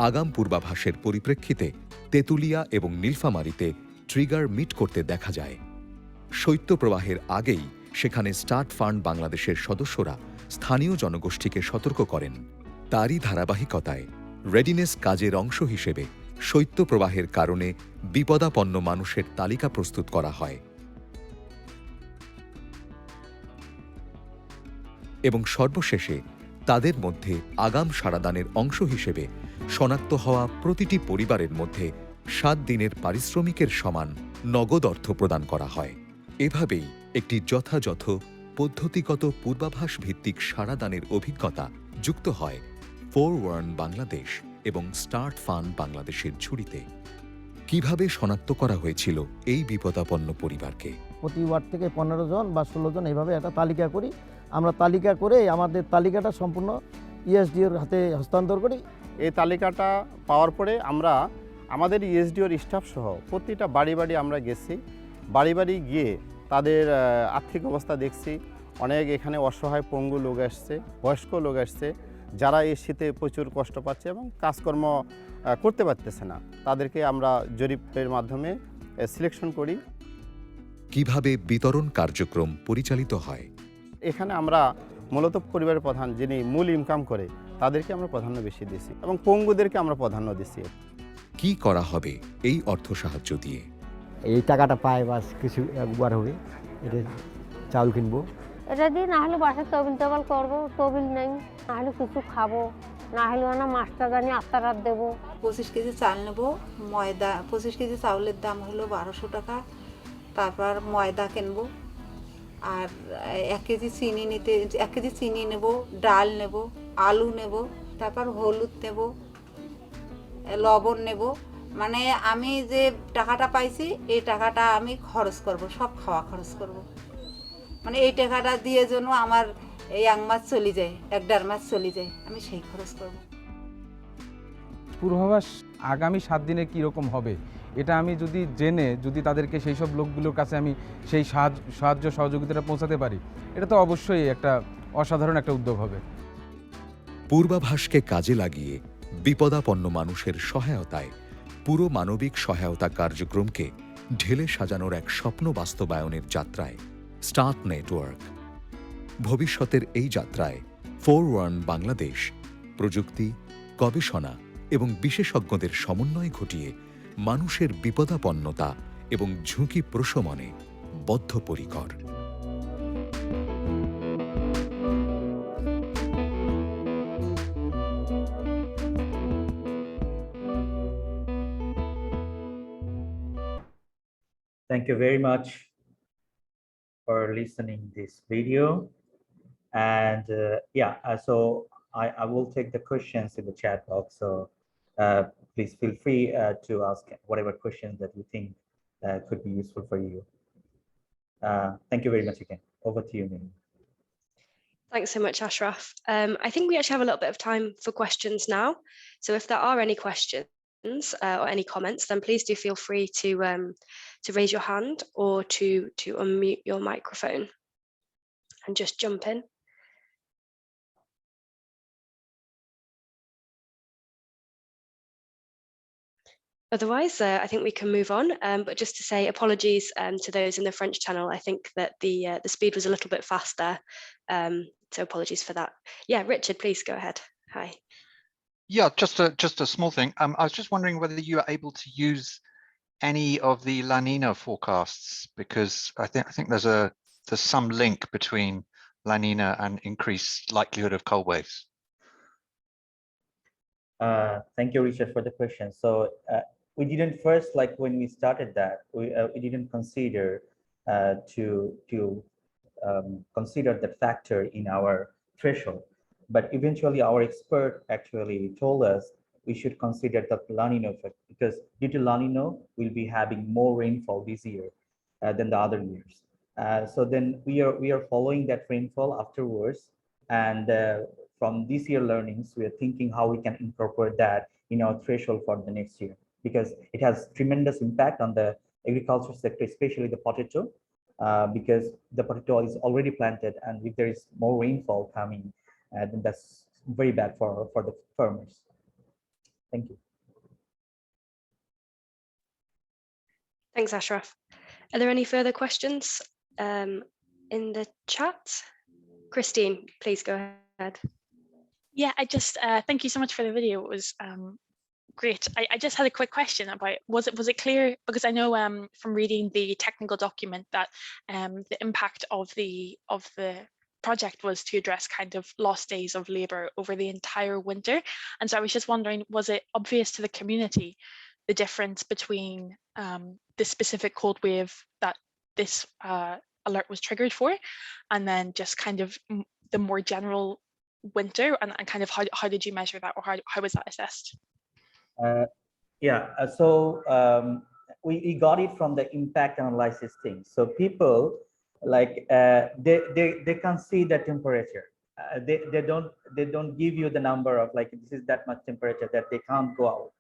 আগাম পূর্বাভাসের পরিপ্রেক্ষিতে তেঁতুলিয়া এবং নীলফামারীতে ট্রিগার মিট করতে দেখা যায়। শৈত্যপ্রবাহের আগেই সেখানে স্টার্ট ফান্ড বাংলাদেশের সদস্যরা স্থানীয় জনগোষ্ঠীকে সতর্ক করেন। তারই ধারাবাহিকতায় রেডিনেস কাজের অংশ হিসেবে শৈত্যপ্রবাহের কারণে বিপদাপন্ন মানুষের তালিকা প্রস্তুত করা হয় এবং সর্বশেষে তাদের মধ্যে আগাম সাড়াদানের অংশ হিসেবে শনাক্ত হওয়া প্রতিটি পরিবারের মধ্যে 7 দিনের পারিশ্রমিকের সমান নগদ অর্থ প্রদান করা হয়। এভাবেই একটি যথাযথ পদ্ধতিগত পূর্বাভাস ভিত্তিক সাড়াদানের অভিজ্ঞতা যুক্ত হয় ফোরওয়ার্ন বাংলাদেশ এবং স্টার্ট ফান্ড বাংলাদেশের ঝুড়িতে। কিভাবে শনাক্ত করা হয়েছিল এই বিপদাপন্ন পরিবারকে? প্রতি ওয়ার্ড থেকে 15 জন বা 16 জন এইভাবে একটা তালিকা করি। আমরা তালিকা করে আমাদের তালিকাটা সম্পূর্ণ ইএসডিওর হাতে হস্তান্তর করি। এই তালিকাটা পাওয়ার পরে আমরা আমাদের ইএসডিওর স্টাফ সহ প্রতিটা বাড়ি বাড়ি আমরা গেছি। বাড়ি বাড়ি গিয়ে তাদের আর্থিক অবস্থা দেখছি। অনেক এখানে অসহায় পঙ্গু লোক আসছে, বয়স্ক লোক আসছে, যারা এই শীতে প্রচুর কষ্ট পাচ্ছে এবং কাজকর্ম করতে পারতেছে না। তাদেরকে আমরা জরিপের মাধ্যমে সিলেকশন করি। কিভাবে বিতরণ কার্যক্রম পরিচালিত হয়? এখানে আমরা মূলত পরিবারের প্রধান যিনি মূল ইনকাম করে তাদেরকে আমরা প্রাধান্য বেশি দিছি এবং পঙ্গুদেরকে আমরা প্রাধান্য দিছি। কি করা হবে এই অর্থ সাহায্য দিয়ে? এই টাকাটা পায় বাস কিছু একবার হবে, এটা চাউল কিনবো, এটা দিয়ে না হলে বাসায় তবিল টবিল করবো, তবিল নেই, না হলে কিছু খাবো, না হলে না মাছটা জানি আত্মা রাত দেবো। 25 কেজি চাল নেবো, ময়দা 25 কেজি চাউলের দাম হলো 1200 টাকা। তারপর ময়দা কিনবো, আর 1 কেজি চিনি নিতে 1 কেজি চিনি নেব, ডাল নেব, আলু নেব, তারপর হলুদ নেব, লবণ নেব। মানে আমি যে টাকাটা পাইছি এই টাকাটা আমি খরচ করব, সব খাওয়া খরচ করব। মানে এই টাকাটা দিয়ে যেন আমার এই 1 মাস চলে যায়, 1-1.5 মাস চলে যায়, আমি সেই খরচ করব। পূর্বাভাস আগামী 7 দিনে কীরকম হবে এটা আমি যদি জেনে যদি তাদেরকে সেই সব লোকগুলোর কাছে আমি সেই সাহায্য সহযোগিতাটা পৌঁছাতে পারি, এটা তো অবশ্যই একটা অসাধারণ একটা উদ্যোগ হবে। পূর্বাভাসকে কাজে লাগিয়ে বিপদাপন্ন মানুষের সহায়তায় পুরো মানবিক সহায়তা কার্যক্রমকে ঢেলে সাজানোর এক স্বপ্ন বাস্তবায়নের যাত্রায় স্টার্ট নেটওয়ার্ক। ভবিষ্যতের এই যাত্রায় ফোরওয়ার্ন বাংলাদেশ প্রযুক্তি, গবেষণা এবং বিশেষজ্ঞদের সমন্বয় ঘটিয়ে মানুষের বিপদাপন্নতা এবং ঝুঁকি প্রশমনে বদ্ধপরিকর। Thank you very much for listening this video. And so I will take the questions in the chat box. So please feel free to ask whatever questions that you think could be useful for you. Thank you very much again. Over to you, Milli. Thanks so much, Ashraf. I think we actually have a little bit of time for questions now. So if there are any questions or any comments, then please do feel free to raise your hand or to unmute your microphone and just jump in. Otherwise, I think we can move on. But just to say apologies to those in the French channel. I think that the speed was a little bit faster, so apologies for that. Yeah, Richard, please go ahead. Hi. Yeah, just a small thing. I was just wondering whether you are able to use any of the La Nina forecasts, because I think there's some link between La Nina and increased likelihood of cold waves. Thank you, Richard, for the question. So we didn't first, like when we started that, we didn't consider to consider that factor in our threshold. But eventually our expert actually told us we should consider the La Nina effect, because due to La Nina, we'll be having more rainfall this year than the other years. So then we are following that rainfall afterwards, and from this year learnings, we are thinking how we can incorporate that in our threshold for the next year, because it has tremendous impact on the agriculture sector, especially the potato, because the potato is already planted, and if there is more rainfall coming, then that's very bad for the farmers. Thank you. Thanks, Ashraf. Are there any further questions in the chat? Christine, please go ahead. Yeah, I just thank you so much for the video. It was Great. I just had a quick question about, was it clear, because I know from reading the technical document that the impact of the project was to address kind of lost days of labour over the entire winter. And so I was just wondering, was it obvious to the community the difference between the specific cold wave that this alert was triggered for, and then just kind of the more general winter, and kind of how did you measure that, or how was that assessed? We got it from the impact analysis thing. So people like they can see the temperature. They don't give you the number of like this is that much temperature that they can't go out.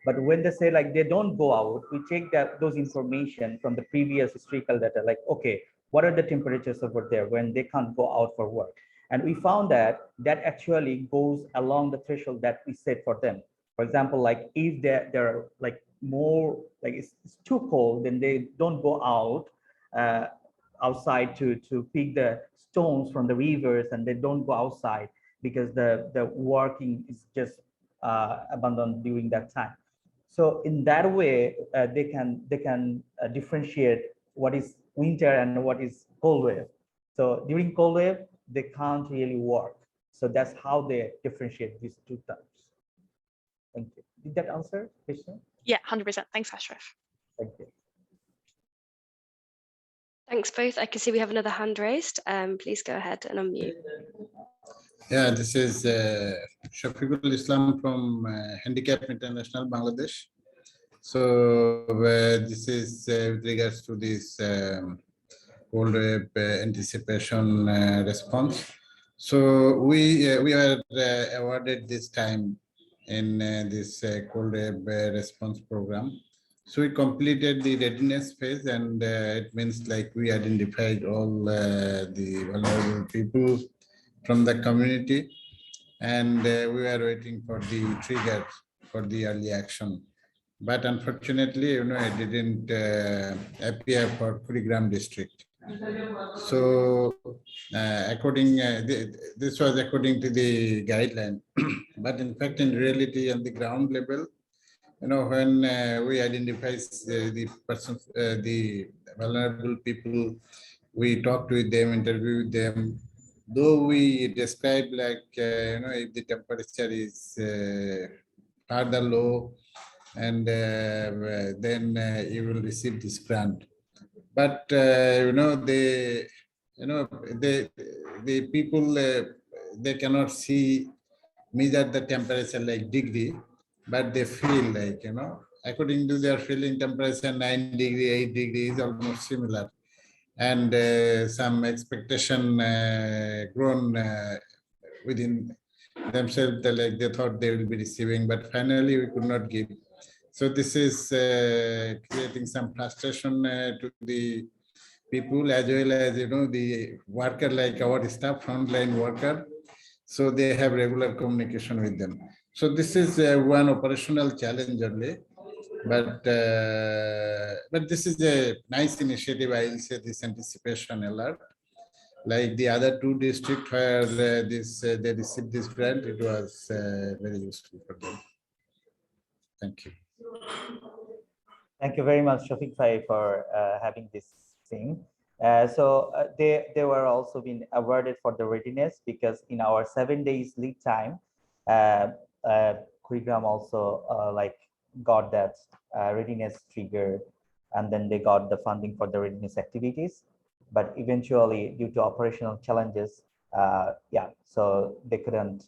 But when they say like they don't go out, we take those information from the previous historical data. Like, okay, what are the temperatures over there when they can't go out for work? And we found that actually goes along the threshold that we set for them. For example, like if they're like more like it's too cold, then they don't go out outside to pick the stones from the rivers, and they don't go outside because the working is just abandoned during that time. So in that way, they can differentiate what is winter and what is cold wave. So during cold wave, they can't really work. So that's how they differentiate these two terms. Thank you. Did that answer the question? Yeah, 100%. Thanks, Ashraf. Thank you. Thanks both. I can see we have another hand raised. Please go ahead and unmute. Yeah, this is Shafiqul Islam from Handicap International Bangladesh. So this is with regards to this cold wave anticipation response. So we are awarded this time in this cold wave response program. So we completed the readiness phase, and it means like we identified all the vulnerable people from the community, and we were waiting for the trigger for the early action. But unfortunately, it didn't appear for Kurigram district. So this was according to the guideline. But in fact, in reality, on the ground level, when we identify the persons, the vulnerable people, we talked with them, interviewed them. Though we describe like, if the temperature is further low, and then you will receive this grant. But the people they cannot measure the temperature like degree, but they feel like according to their feeling temperature 9 degree, 8 degrees almost similar, and some expectation grown within themselves, like they thought they will be receiving, but finally we could not give. So this is creating some frustration to the people, as well as the worker, like our staff, frontline worker. So they have regular communication with them. So this is one operational challenge only, but this is a nice initiative. I will say this anticipation alert. Like the other two districts where they received this grant, it was very useful for them. Thank you. Thank you very much, Shafiq Bhai, for having this thing. They were also being awarded for the readiness, because in our 7 days lead time, Kurigram also got that readiness trigger, and then they got the funding for the readiness activities. But eventually, due to operational challenges, so they couldn't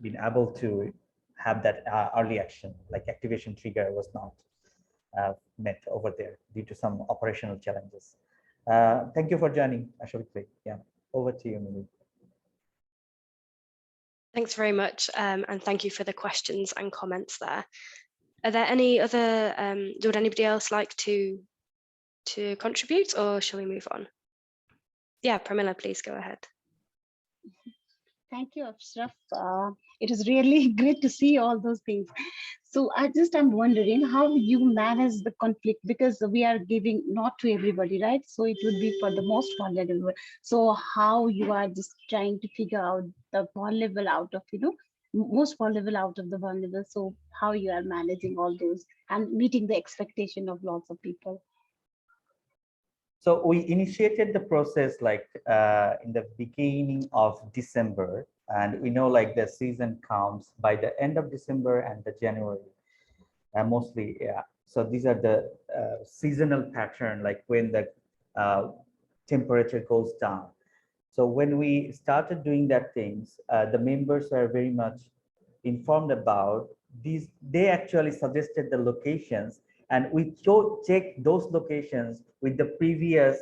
been able to have that early action, like activation trigger was not met over there due to some operational challenges. Thank you for joining, Ashraful. Yeah, over to you, Milli. Thanks very much, and thank you for the questions and comments there. Are there any other, would anybody else like to contribute, or shall we move on? Yeah, Pramila, please go ahead. Thank you, Ashraf. It is really great to see all those things. So I'm wondering how you manage the conflict, because we are giving not to everybody, right? So it would be for the most vulnerable. So how you are just trying to figure out the vulnerable out of, most vulnerable out of the vulnerable. So how you are managing all those and meeting the expectation of lots of people? So we initiated the process like in the beginning of December, and we know like the season comes by the end of December and the January, mostly, yeah. So these are the seasonal pattern, like when the temperature goes down. So when we started doing that things, the members were very much informed about these. They actually suggested the locations, and we checked those locations with the previous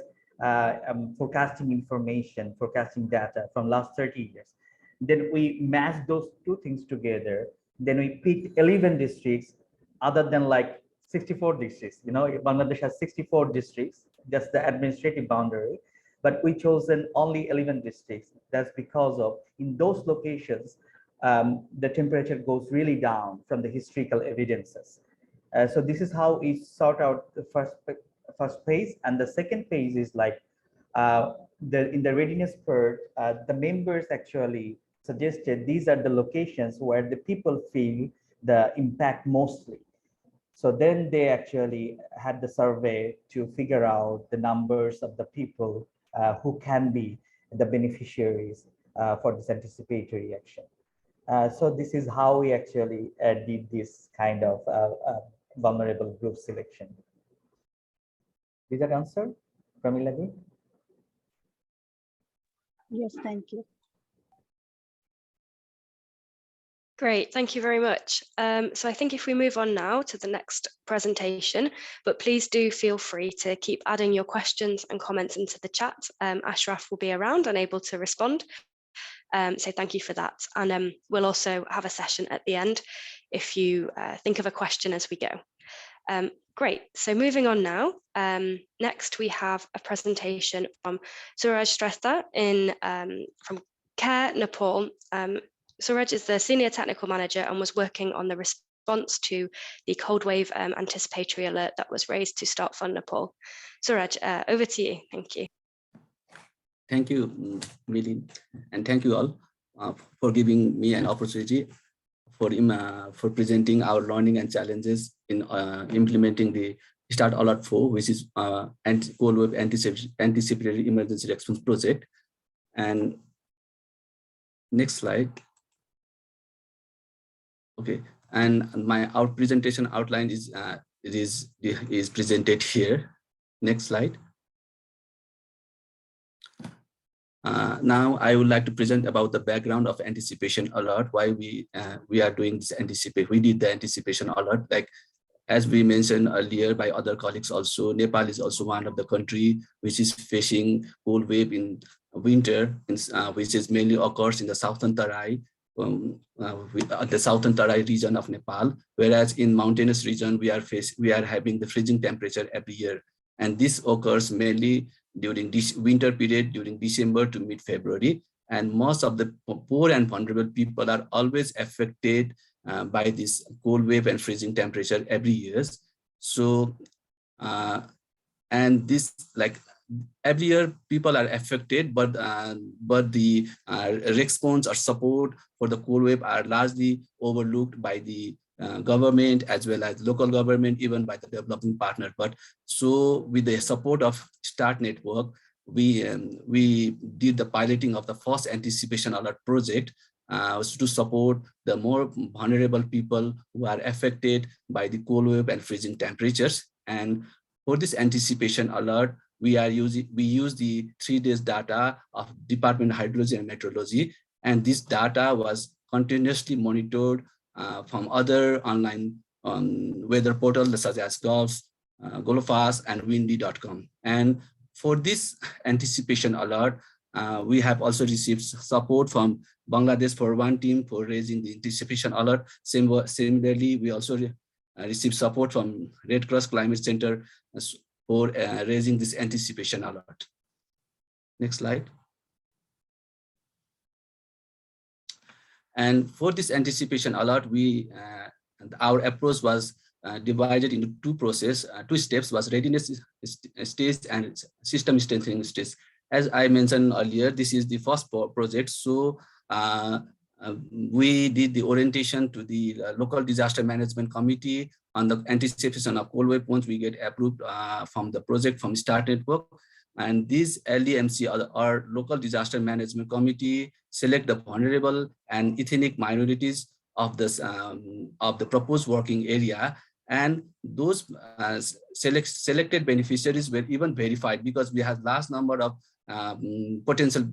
forecasting information, forecasting data from last 30 years. Then we matched those two things together. Then we picked 11 districts other than like 64 districts. You know, Bangladesh has 64 districts, just the administrative boundary, but we chosen only 11 districts. That's because of in those locations, the temperature goes really down from the historical evidences. So this is how we sort out the first phase, and the second phase is like in the readiness part, the members actually suggested these are the locations where the people feel the impact mostly. So then they actually had the survey to figure out the numbers of the people who can be the beneficiaries for this anticipatory action. So this is how we actually did this kind of vulnerable group selection. Did that answer, Pramila? Yes, thank you. Great, thank you very much. So I think if we move on now to the next presentation, but please do feel free to keep adding your questions and comments into the chat. Ashraf will be around and able to respond. So thank you for that. And we'll also have a session at the end if you think of a question as we go. Great, so moving on now. Next we have a presentation from Suraj Shrestha from Clare, Nepal. Suraj is the Senior Technical Manager and was working on the response to the cold wave anticipatory alert that was raised to Start Fund Nepal. Suraj, over to you. Thank you. Thank you, Milli, and thank you all for giving me an opportunity for presenting our learning and challenges in implementing the Start Alert 4, which is cold wave anticipatory emergency response project. And next slide. Okay, and our presentation outline is presented here. Next slide. Now I would like to present about the background of anticipation alert, why we are doing this we did the anticipation alert. Like as we mentioned earlier by other colleagues also, Nepal is also one of the country which is facing cold wave in winter, which is mainly occurs in the southern Tarai, the southern Tarai region of Nepal, whereas in mountainous region we are having the freezing temperature every year, and this occurs mainly during this winter period, during December to mid-February, and most of the poor and vulnerable people are always affected by this cold wave and freezing temperature every year. So, and this like every year people are affected, but the response or support for the cold wave are largely overlooked by the government as well as local government, even by the developing partner. But so with the support of START network, we did the piloting of the first anticipation alert project to support the more vulnerable people who are affected by the cold wave and freezing temperatures. And for this anticipation alert, we use the 3 days data of Department of Hydrology and Meteorology, and this data was continuously monitored from other online weather portals such as Golfas and windy.com. And for this anticipation alert, we have also received support from Bangladesh FOREWARN team for raising the anticipation alert. Similarly, we also received support from Red Cross Climate Center for raising this anticipation alert. Next slide. And for this anticipation alert, our approach was divided into two steps, was readiness stage and system strengthening stage. As I mentioned earlier, this is the first project. So we did the orientation to the local disaster management committee on the anticipation of cold wave once we get approved from the project from started work. And these LDMC or local disaster management committee select the vulnerable and ethnic minorities of this of the proposed working area, and those selected beneficiaries were even verified because we have large number of potential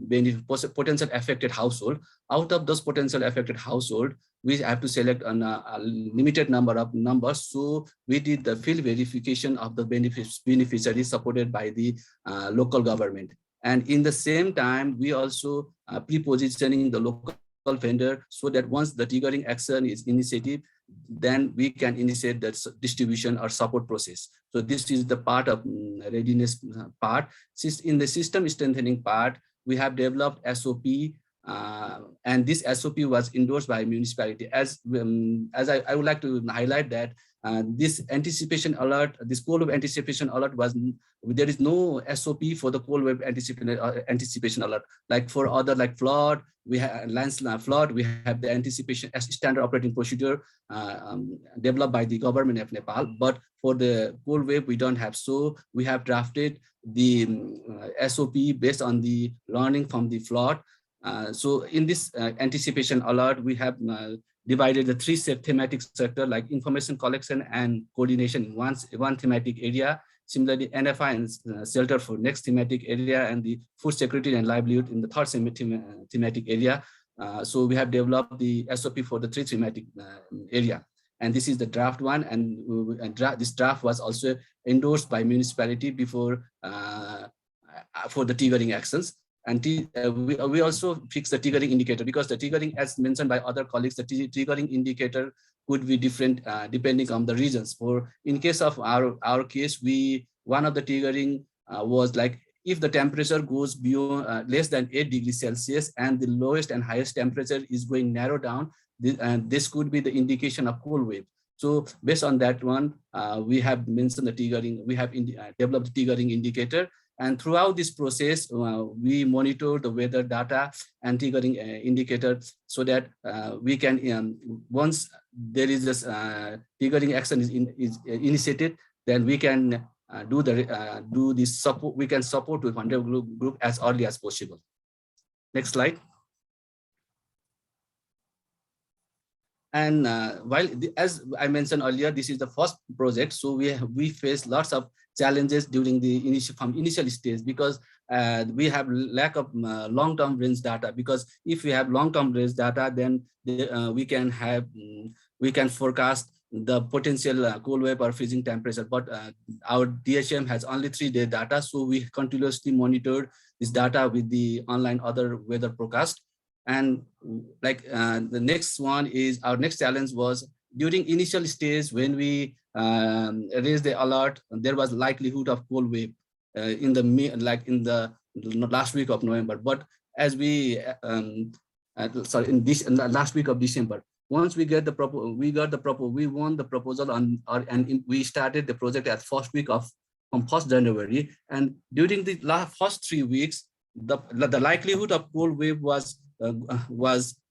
affected household. Out of those potential affected household, we have to select a limited number of numbers. So we did the field verification of the beneficiaries supported by the local government. And in the same time, we also pre-positioning the local vendor so that once the triggering action is initiated, then we can initiate the distribution or support process. So this is the part of readiness part. In the system strengthening part, we have developed SOP, and this SOP was endorsed by municipality. As I would like to highlight that this anticipation alert, this cold wave anticipation alert there is no SOP for the cold wave anticipation alert. Like for other like flood, we have landslide flood, we have the anticipation as standard operating procedure developed by the government of Nepal. But for the cold wave, we don't have. So we have drafted the SOP based on the learning from the flood. So in this anticipation alert, we have divided the three thematic sector like information collection and coordination in one thematic area. Similarly, NFI and shelter for next thematic area, and the food security and livelihood in the third thematic area. So we have developed the SOP for the three thematic area. And this is the draft one, and this draft was also endorsed by municipality before for the triggering actions. And we also fix the triggering indicator, because the triggering, as mentioned by other colleagues, the triggering indicator could be different depending on the regions. For in case of our case, one of the triggering was like if the temperature goes beyond less than 8 degrees Celsius and the lowest and highest temperature is going narrow down, this could be the indication of cold wave. So based on that one, we have mentioned the triggering, we have developed the triggering indicator. And throughout this process, we monitor the weather data and triggering indicator so that we can, once there is this triggering action is initiated, then we can do this support. We can support with vulnerable group as early as possible. Next slide. And as I mentioned earlier, this is the first project, so we face lots of challenges during the initial stage, because we have lack of long-term range data. Because if we have long-term range data, then we can forecast the potential cold wave or freezing temperature. But our DHM has only 3-day data, so we continuously monitor this data with the online other weather forecast. And like the next one is our next challenge was during initial stage when we raised the alert, there was likelihood of cold wave in the last week of November. But as we last week of December, once we get the we won the proposal and we started the project at first week from 1st January. And during the first 3 weeks, the likelihood of cold wave was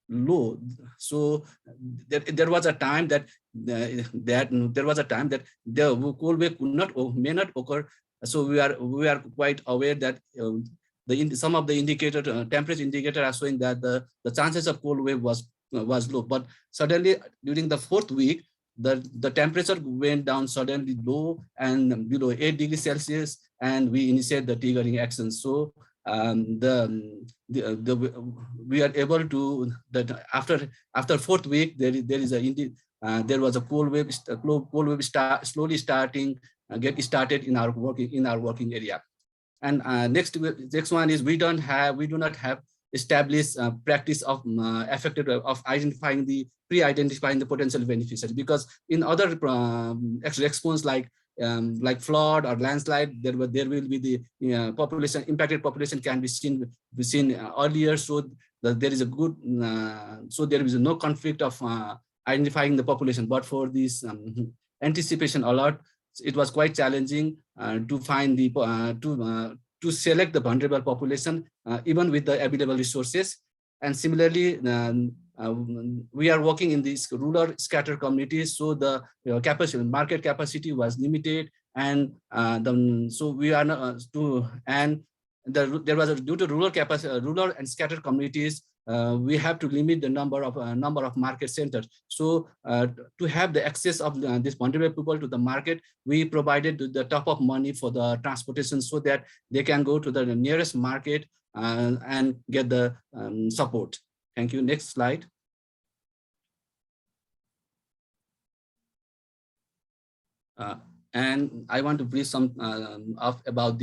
low. So there was a time that the cold wave may not occur. So we are quite aware that some of the indicator temperature indicator are showing that the chances of cold wave was low. But suddenly during the 4th week, the temperature went down suddenly low and below 8 degrees Celsius, and we initiate the triggering action. So we are able to after 4th week there was a cold wave slowly starting get started in our working area. And next one is we do not have established practice of pre-identifying the potential beneficiaries, because in other response like flood or landslide, there will be the impacted population can be seen earlier, so there is a good so there is no conflict of identifying the population. But for this anticipation alert, it was quite challenging to find the to select the vulnerable population even with the available resources. And similarly, we are working in these rural scattered communities, so the capacity, market capacity was limited, and so we are not there was due to rural capacity, rural and scattered communities. We have to limit the number of market centers. So to have the access of this vulnerable people to the market, we provided the top-up money for the transportation so that they can go to the nearest market and get the support. Thank you. Next slide. And I want to brief some about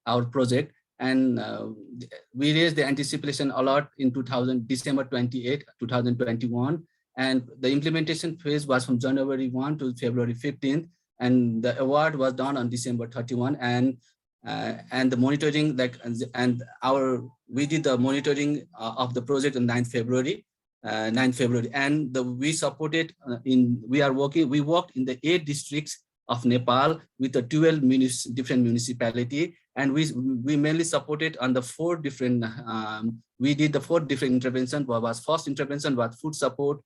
our project. And we raised the anticipation alert in December 28, 2021. And the implementation phase was from January 1 to February 15th. And the award was done on December 31. And the monitoring, we did the monitoring of the project on 9th February. And we supported we worked in the 8 districts of Nepal with the 12 different municipality, and we mainly supported on the 4 different. We did the 4 different interventions. First intervention was food support,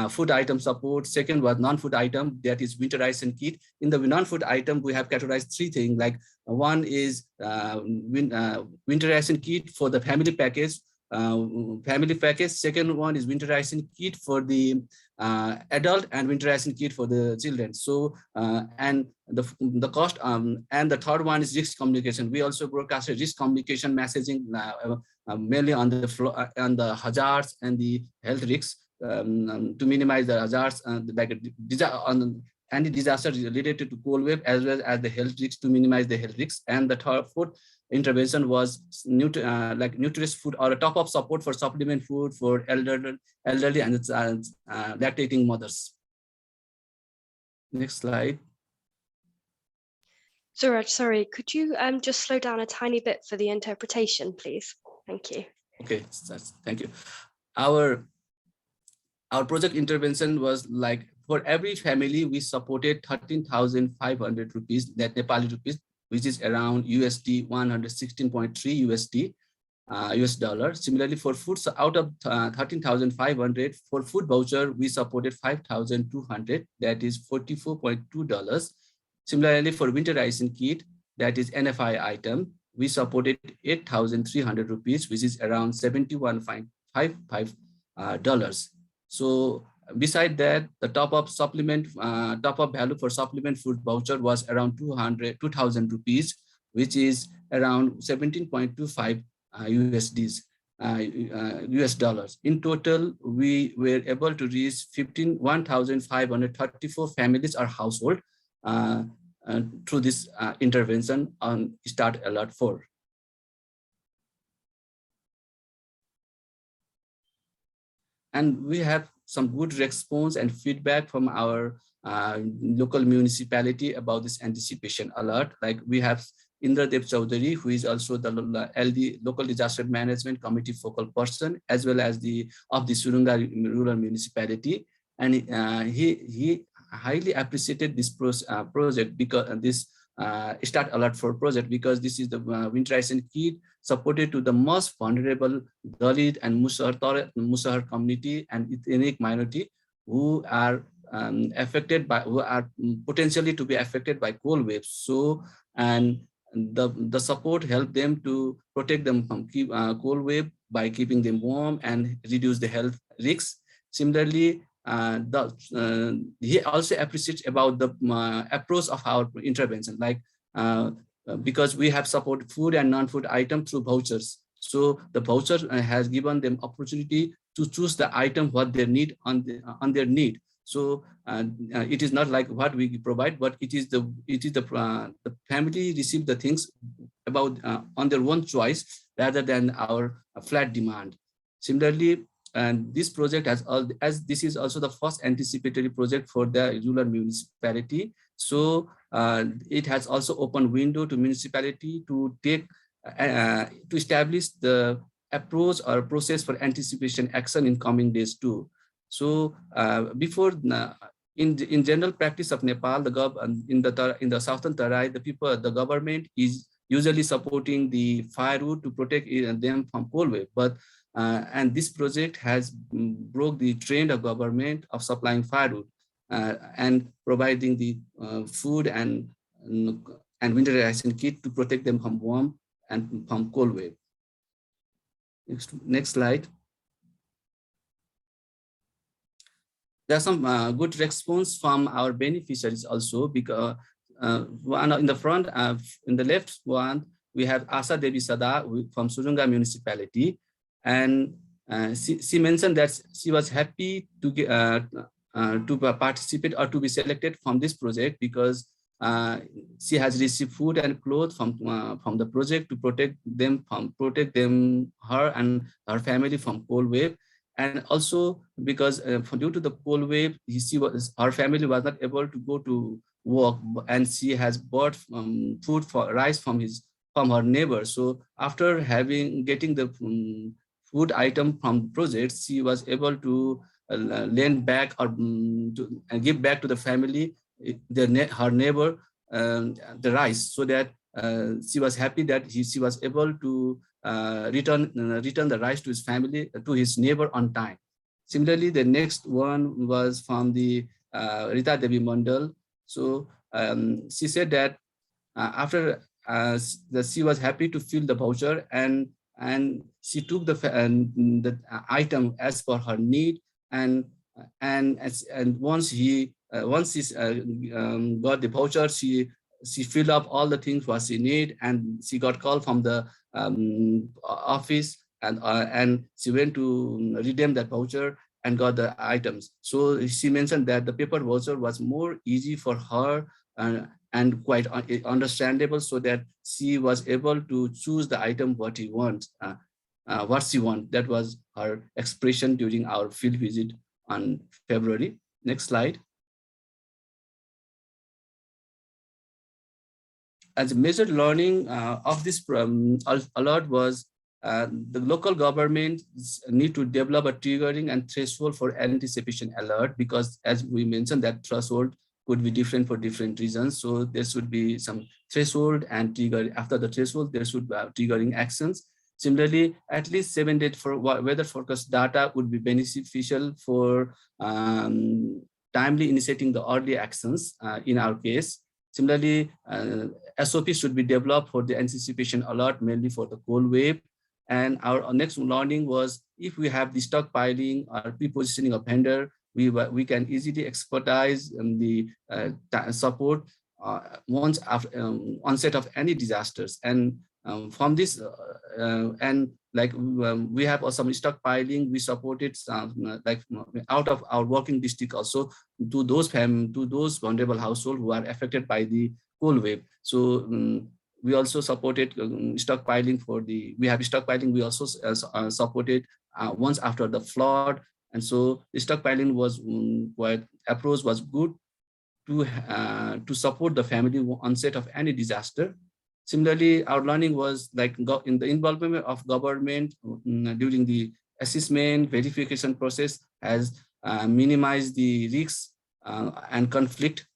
food item support. Second was non-food item, that is winterization kit. In the non-food item, we have categorized 3 things. Like one is winterization kit for the family package. Second one is winterization kit for the adult, and winterization kit for the children. So and the cost and the third one is risk communication. We also broadcasted risk communication messaging mainly on the hazards and the health risks to minimize the hazards any disaster related to cold wave, as well as the health risks to minimize the health risks. And the fourth intervention was nutritious food or a top-up support for supplement food for elderly and lactating mothers. Next slide. Suraj, sorry, could you just slow down a tiny bit for the interpretation, please? Thank you. Okay, thank you. Our project intervention was like, for every family, we supported 13,500 rupees, that Nepali rupees, which is around USD 116.3 USD, US dollar. Similarly, for food, so out of 13,500 for food voucher, we supported 5,200, that is $44.2. Similarly, for winterization kit, that is NFI item, we supported 8,300 rupees, which is around $71.55. So beside that, the top-up value for supplement food voucher was around 2,000 rupees, which is around 17.25 US dollars. In total, we were able to reach 1,534 families or household through this intervention on Start Alert 4. And we have some good response and feedback from our local municipality about this anticipation alert. Like we have Indra Dev Chaudhary, who is also the LD Local Disaster Management Committee focal person, as well as the Surunga Rural Municipality. And he highly appreciated this project, because this Start Alert 4 project, because this is the winterization kit supported to the most vulnerable Dalit and Musahar community and ethnic minority who are potentially to be affected by cold waves. So, and the support helped them to protect them from cold wave by keeping them warm and reduce the health risks. Similarly, he also appreciates about the approach of our intervention, like because we have supported food and non-food item through vouchers. So the voucher has given them opportunity to choose the item what they need on their need. So it is not like what we provide, but it is the family receive the things about on their own choice rather than our flat demand. Similarly, and this project as this is also the first anticipatory project for the rural municipality. So it has also opened window to municipality to take to establish the approach or process for anticipation action in coming days too. So before in general practice of Nepal, in the southern Tarai, the government is usually supporting the firewood to protect them from cold wave. But And this project has broke the trend of government of supplying firewood and providing the food and winterization kit to protect them from warm and from cold wave. Next slide. There are some good response from our beneficiaries also, because one in the front, in the left one, we have Asa Devi Sada from Surunga municipality, and she mentioned that she was happy to get, to participate or to be selected from this project because she has received food and clothes from the project to protect her and her family from cold wave. And also because due to the cold wave, her family was not able to go to work, and she has bought food for rice from her neighbor. So after getting the food item from project, she was able to lend back or and give back to the family, her neighbor, the rice, so that she was happy that she was able to return the rice to his family, to his neighbor on time. Similarly, the next one was from the Rita Devi Mandal. So she said that after she was happy to fill the voucher, and she took the item as per her need, and once she got the voucher, she filled up all the things what she need, and she got call from the office, and she went to redeem that voucher and got the items. So she mentioned that the paper voucher was more easy for her and quite understandable, so that she was able to choose the item what she wants. That was her expression during our field visit on February. Next slide. As a major learning of this alert was the local government need to develop a triggering and threshold for anticipation alert, because as we mentioned, that threshold could be different for different reasons. So there should be some threshold and trigger. After the threshold, there should be triggering actions. Similarly, at least 7 days for weather forecast data would be beneficial for timely initiating the early actions in our case. Similarly, SOP should be developed for the anticipation alert, mainly for the cold wave. And our next learning was, if we have the stockpiling or pre-positioning of vendor, we can easily expertise the support once after onset of any disasters. And from this, and like we have some stockpiling, we supported like out of our working district also to those vulnerable households who are affected by the cold wave. So we also supported stockpiling we also supported once after the flood. And so the stockpiling was approach was good to support the family onset of any disaster. Similarly, our learning was like in the involvement of government during the assessment verification process has minimized the risks and conflict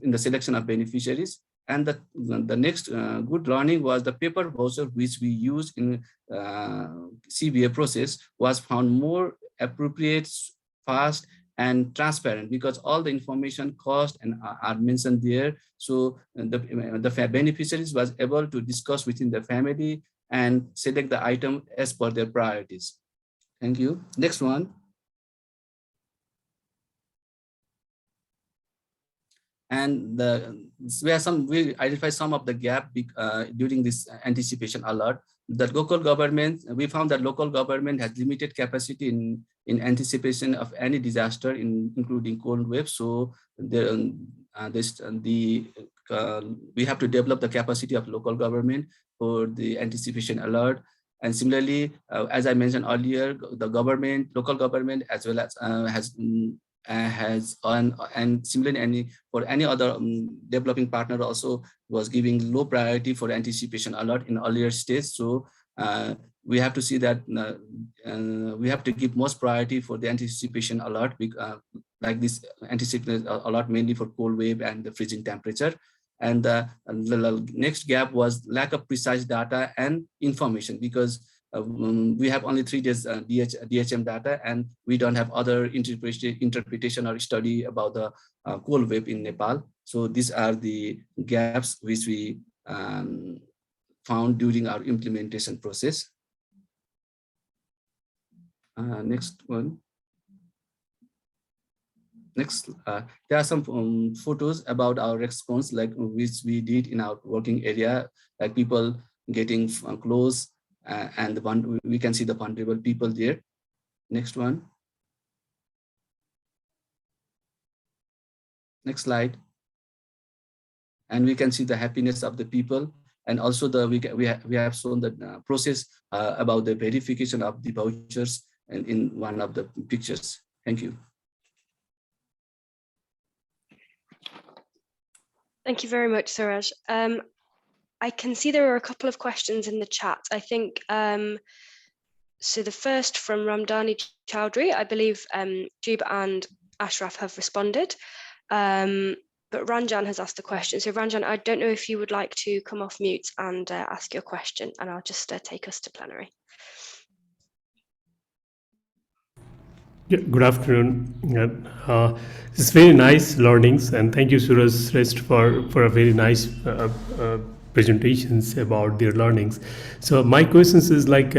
in the selection of beneficiaries. And the next good learning was the paper voucher which we use in CBA process was found more appropriate, fast, and transparent, because all the information cost and are mentioned there. So the beneficiaries was able to discuss within the family and select the item as per their priorities. Thank you. Next one. And we identify some of the gap during this anticipation alert. The local government, we found that local government has limited capacity in anticipation of any disaster, including cold wave. So we have to develop the capacity of local government for the anticipation alert. And similarly, as I mentioned earlier, the local government as well as and similarly for any other developing partner also was giving low priority for anticipation alert in earlier stage. So we have to see that we have to give most priority for the anticipation alert, like this anticipation alert mainly for cold wave and the freezing temperature. And the next gap was lack of precise data and information, because we have only 3 days DHM data, and we don't have other interpretation or study about the cold wave in Nepal. So these are the gaps which we found during our implementation process. Next one. Next, there are some photos about our response, like which we did in our working area, like people getting close, and we can see the vulnerable people there. Next one. Next slide. And we can see the happiness of the people, and also we have shown the process about the verification of the vouchers, and in one of the pictures. Thank you. Thank you very much, Suraj. I can see there are a couple of questions in the chat. I think, so the first from Ramdani Chowdhury, I believe Jeeb and Ashraf have responded, but Ranjan has asked a question. So Ranjan, I don't know if you would like to come off mute and ask your question, and I'll just take us to plenary. Yeah, good afternoon. It's very nice learnings, and thank you, Suraj, Shrestha, for a very nice presentations about their learnings. So my questions is like,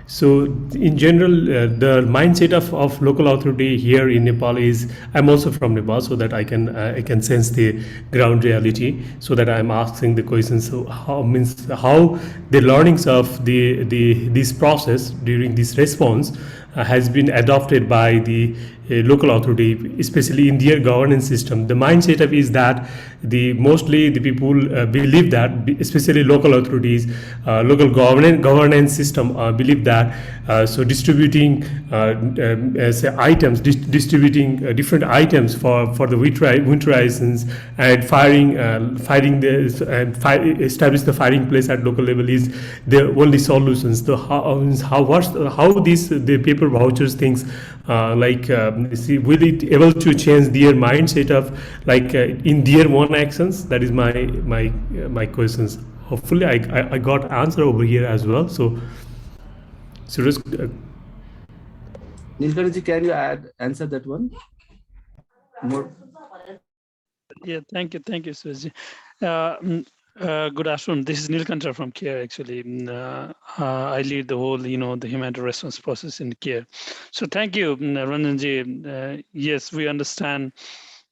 so in general, the mindset of local authority here in Nepal is, I'm also from Nepal, so that I can sense the ground reality, so that I'm asking the questions. So how the learnings of this process during this response has been adopted by the local authority, especially in their governance system. The mindset of is that mostly the people believe that, especially local authorities, local governance system believe that, so distributing items, distributing different items for the winterizations and establish the firing place at local level is the only solutions. So how the paper vouchers things will it able to change their mindset of in their own actions? That is my questions. Hopefully I got answer over here as well. So Suraj, Nilkanji, can you answer that one more? Yeah, thank you, Suraj. Good afternoon. This is Nilkanta from Clare. Actually, I lead the whole, the humanitarian response process in Clare. So thank you, Ranjanji. Yes, we understand,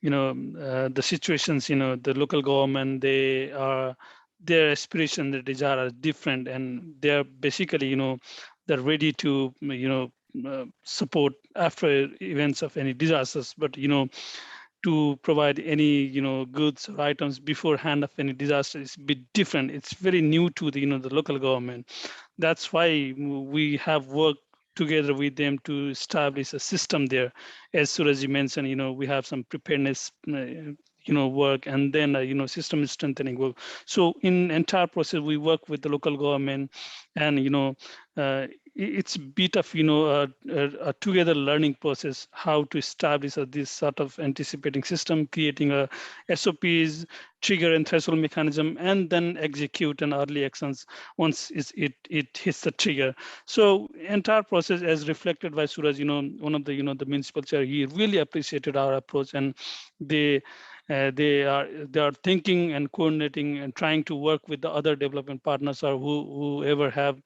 the situations. The local government, their aspiration, their desire are different, and they're basically, they're ready to, support after events of any disasters. But to provide any goods or items beforehand of any disaster is a bit different. It's very new to the the local government. That's why we have worked together with them to establish a system there. As Suraj mentioned, we have some preparedness work, and then system strengthening work. So in entire process we work with the local government, and it's a bit of a together learning process, how to establish this sort of anticipating system, creating a SOPs, trigger and threshold mechanism, and then execute an early actions once it hits the trigger. So entire process, as reflected by Suraj, one of the the municipal chair, he really appreciated our approach, and they are thinking and coordinating and trying to work with the other development partners or whoever have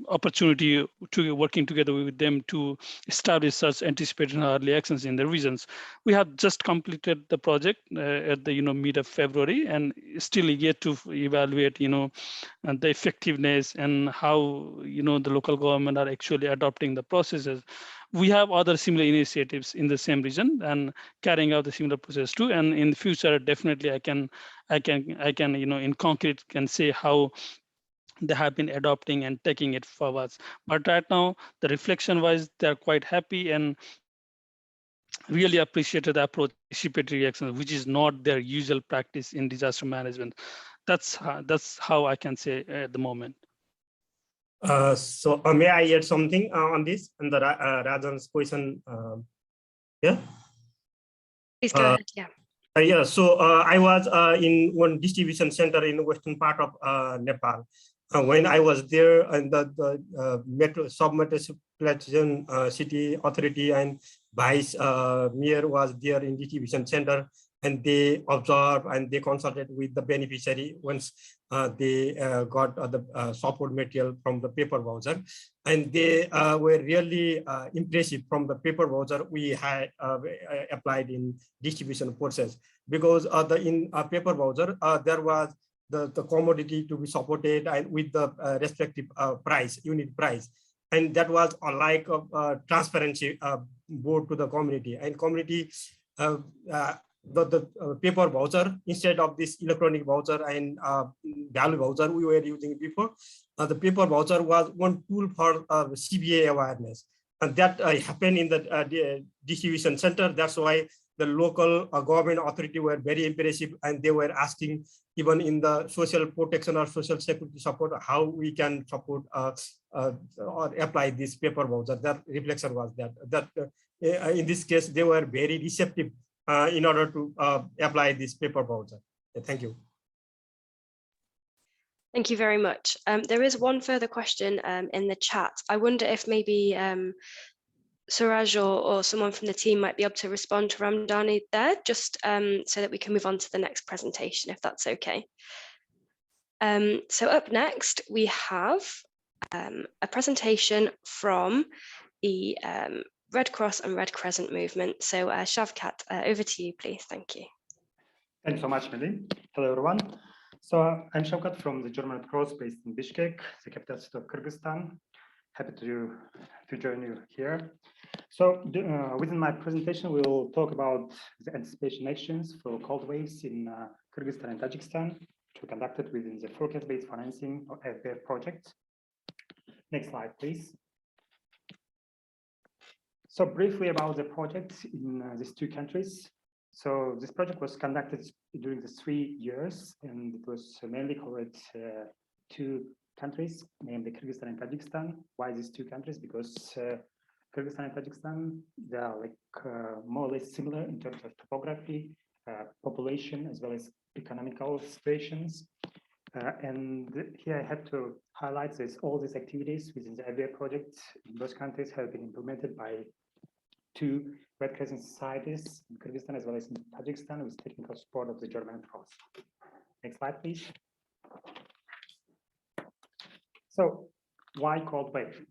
opportunity to working together with them to establish such anticipated early actions in the regions. We have just completed the project at the mid of February, and still yet to evaluate and the effectiveness and how the local government are actually adopting the processes. We have other similar initiatives in the same region and carrying out the similar process too. And in the future, definitely I can in concrete can say how they have been adopting and taking it forwards. But right now, the reflection wise, they're quite happy and really appreciated the approach, anticipatory reactions, which is not their usual practice in disaster management. That's how I can say at the moment. So may I add something on this and the Rajan's question? Yeah. Please go ahead. Yeah. Yeah. So I was in one distribution center in the western part of Nepal. when I was there, and the metro sub-metropolitan city authority and vice mayor was there in distribution center, and they observed and they consulted with the beneficiary once they got the support material from the paper voucher, and they were really impressive from the paper voucher we had applied in distribution process, because in paper voucher there was the commodity to be supported and with the respective price, unit price. And that was a lack of transparency board to the community. And community, the paper voucher, instead of this electronic voucher and value voucher we were using before, the paper voucher was one tool for CBA awareness. And that happened in the distribution center. That's why the local government authority were very impressive, and they were asking even in the social protection or social security support, how we can support or apply this paper voucher. That reflection was that in this case, they were very receptive in order to apply this paper voucher. Thank you. Thank you very much. There is one further question in the chat. I wonder if maybe Suraj or someone from the team might be able to respond to Ramdani there, just so that we can move on to the next presentation, if that's okay. So up next, we have a presentation from the Red Cross and Red Crescent movement. So Shavkat, over to you, please. Thank you. Thanks so much, Milli. Hello, everyone. So I'm Shavkat from the German Red Cross based in Bishkek, the capital city of Kyrgyzstan. Happy to join you here. So within my presentation, we will talk about the anticipation actions for cold waves in Kyrgyzstan and Tajikistan, which were conducted within the forecast-based financing of FBF project. Next slide, please. So briefly about the project in these two countries. So this project was conducted during the 3 years, and it was mainly covered two countries, namely Kyrgyzstan and Tajikistan. Why these two countries? Because Kyrgyzstan and Tajikistan, they are like more or less similar in terms of topography, population, as well as economical situations. And here I have to highlight this: all these activities within the FBA project in those countries have been implemented by two Red Crescent societies in Kyrgyzstan as well as in Tajikistan, with technical support of the German Red Cross. Next slide, please. So why cold wave?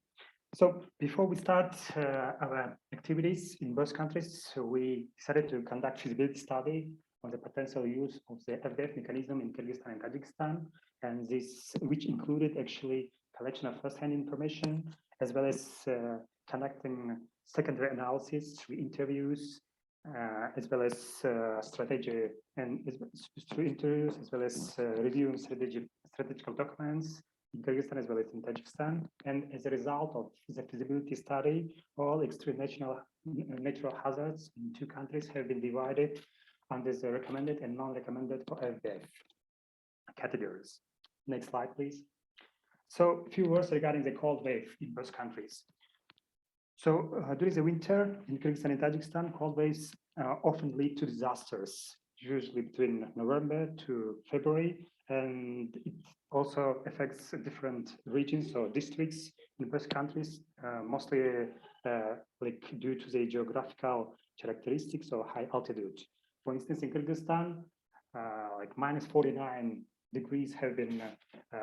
So before we start our activities in both countries, we decided to conduct feasibility study on the potential use of the FDF mechanism in Kyrgyzstan and Tajikistan, and this, which included actually collection of first-hand information, as well as conducting secondary analysis through interviews, as well as strategy and through interviews, as well as reviewing strategical documents in Kyrgyzstan as well as in Tajikistan. And as a result of the feasibility study, all extreme natural hazards in two countries have been divided under the recommended and non-recommended for FBF categories. Next slide, please. So a few words regarding the cold wave in both countries. So during the winter in Kyrgyzstan and Tajikistan, cold waves often lead to disasters, usually between November to February, and it also affects different regions or districts in both countries, mostly like due to the geographical characteristics or high altitude. For instance, in Kyrgyzstan, like -49 degrees have been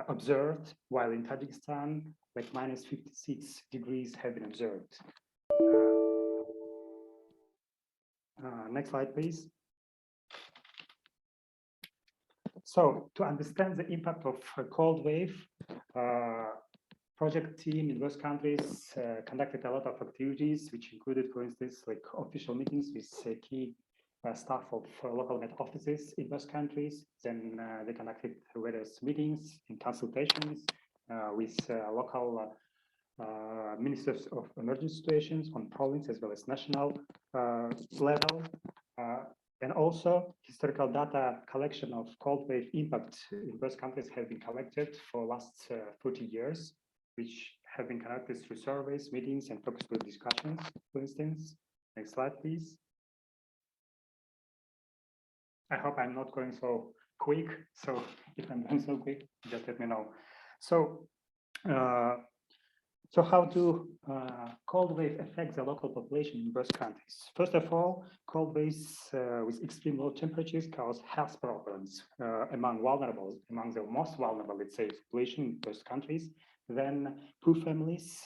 observed, while in Tajikistan, like -56 degrees have been observed. Next slide, please. So to understand the impact of a cold wave, project team in those countries conducted a lot of activities, which included, for instance, like official meetings with key staff of local Met offices in those countries. Then they conducted various meetings and consultations with local ministers of emergency situations on province as well as national level. And also historical data collection of cold wave impact in both countries have been collected for last 40 years, which have been conducted through surveys, meetings, and focus group discussions, for instance. Next slide, please. I hope I'm not going so quick. So if I'm going so quick, just let me know. So, so how do cold wave affect the local population in both countries? First of all, cold waves with extreme low temperatures cause health problems among the most vulnerable, let's say, population in both countries. Then poor families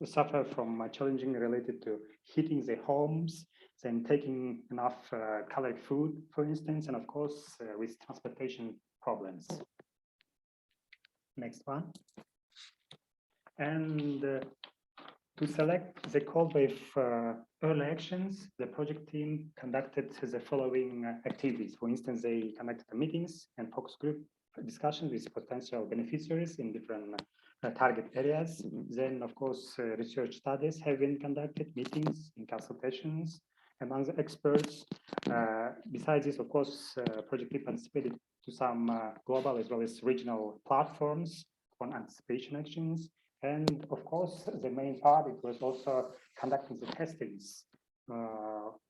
suffer from challenging related to heating their homes, then taking enough colored food, for instance, and of course, with transportation problems. Next one. And to select the cold wave early actions, the project team conducted the following activities. For instance, they conducted meetings and focus group discussions with potential beneficiaries in different target areas. Then, of course, research studies have been conducted, meetings and consultations among the experts. Besides this, of course, project team participated to some global as well as regional platforms on anticipation actions. And of course, the main part, it was also conducting the testings,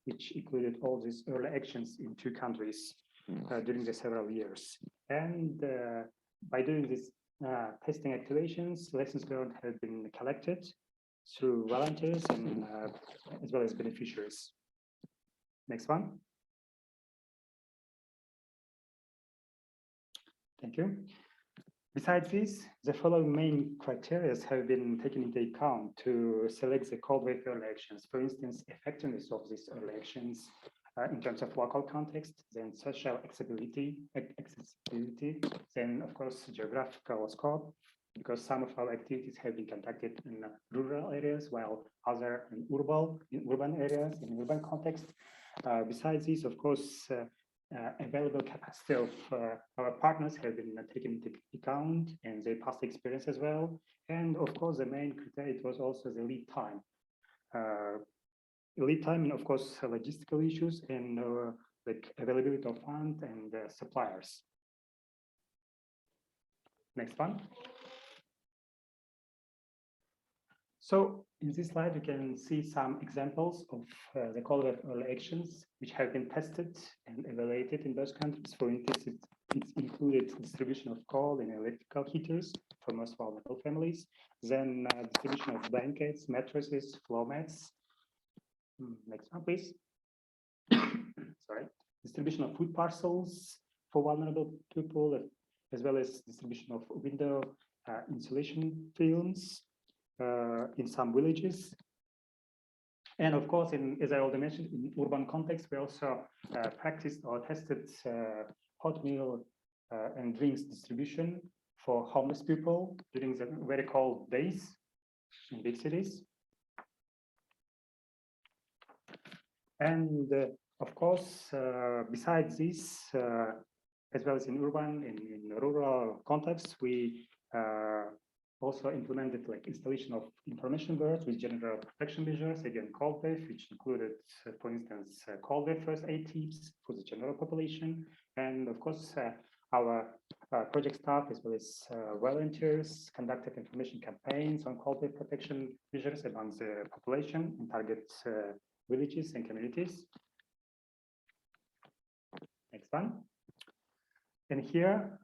which included all these early actions in 2 countries during the several years. And by doing these testing activations, lessons learned have been collected through volunteers and as well as beneficiaries. Next one. Thank you. Besides this, the following main criteria have been taken into account to select the cold wave early actions. For instance, effectiveness of these early actions in terms of local context, then social accessibility, then of course geographical scope, because some of our activities have been conducted in rural areas, while other in urban areas, in urban context. Besides this, of course, available capacity of our partners have been taken into account and their past experience as well. And of course, the main criteria, it was also the lead time. Lead time and of course, logistical issues and like availability of funds and suppliers. Next one. So in this slide, you can see some examples of the cold wave early actions which have been tested and evaluated in those countries. For instance, it's included distribution of coal and electrical heaters for most vulnerable families, then distribution of blankets, mattresses, floor mats. Next one, please. Sorry. Distribution of food parcels for vulnerable people, as well as distribution of window insulation films in some villages. And of course, as I already mentioned, in urban context, we also practiced or tested hot meal and drinks distribution for homeless people during the very cold days in big cities. And of course, besides this, as well as in urban, in rural contexts, we also implemented like installation of information boards with general protection measures, again, cold wave, which included, for instance, cold wave first aid tips for the general population. And of course, our project staff, as well as volunteers, conducted information campaigns on cold wave protection measures among the population in target villages and communities. Next one. And here,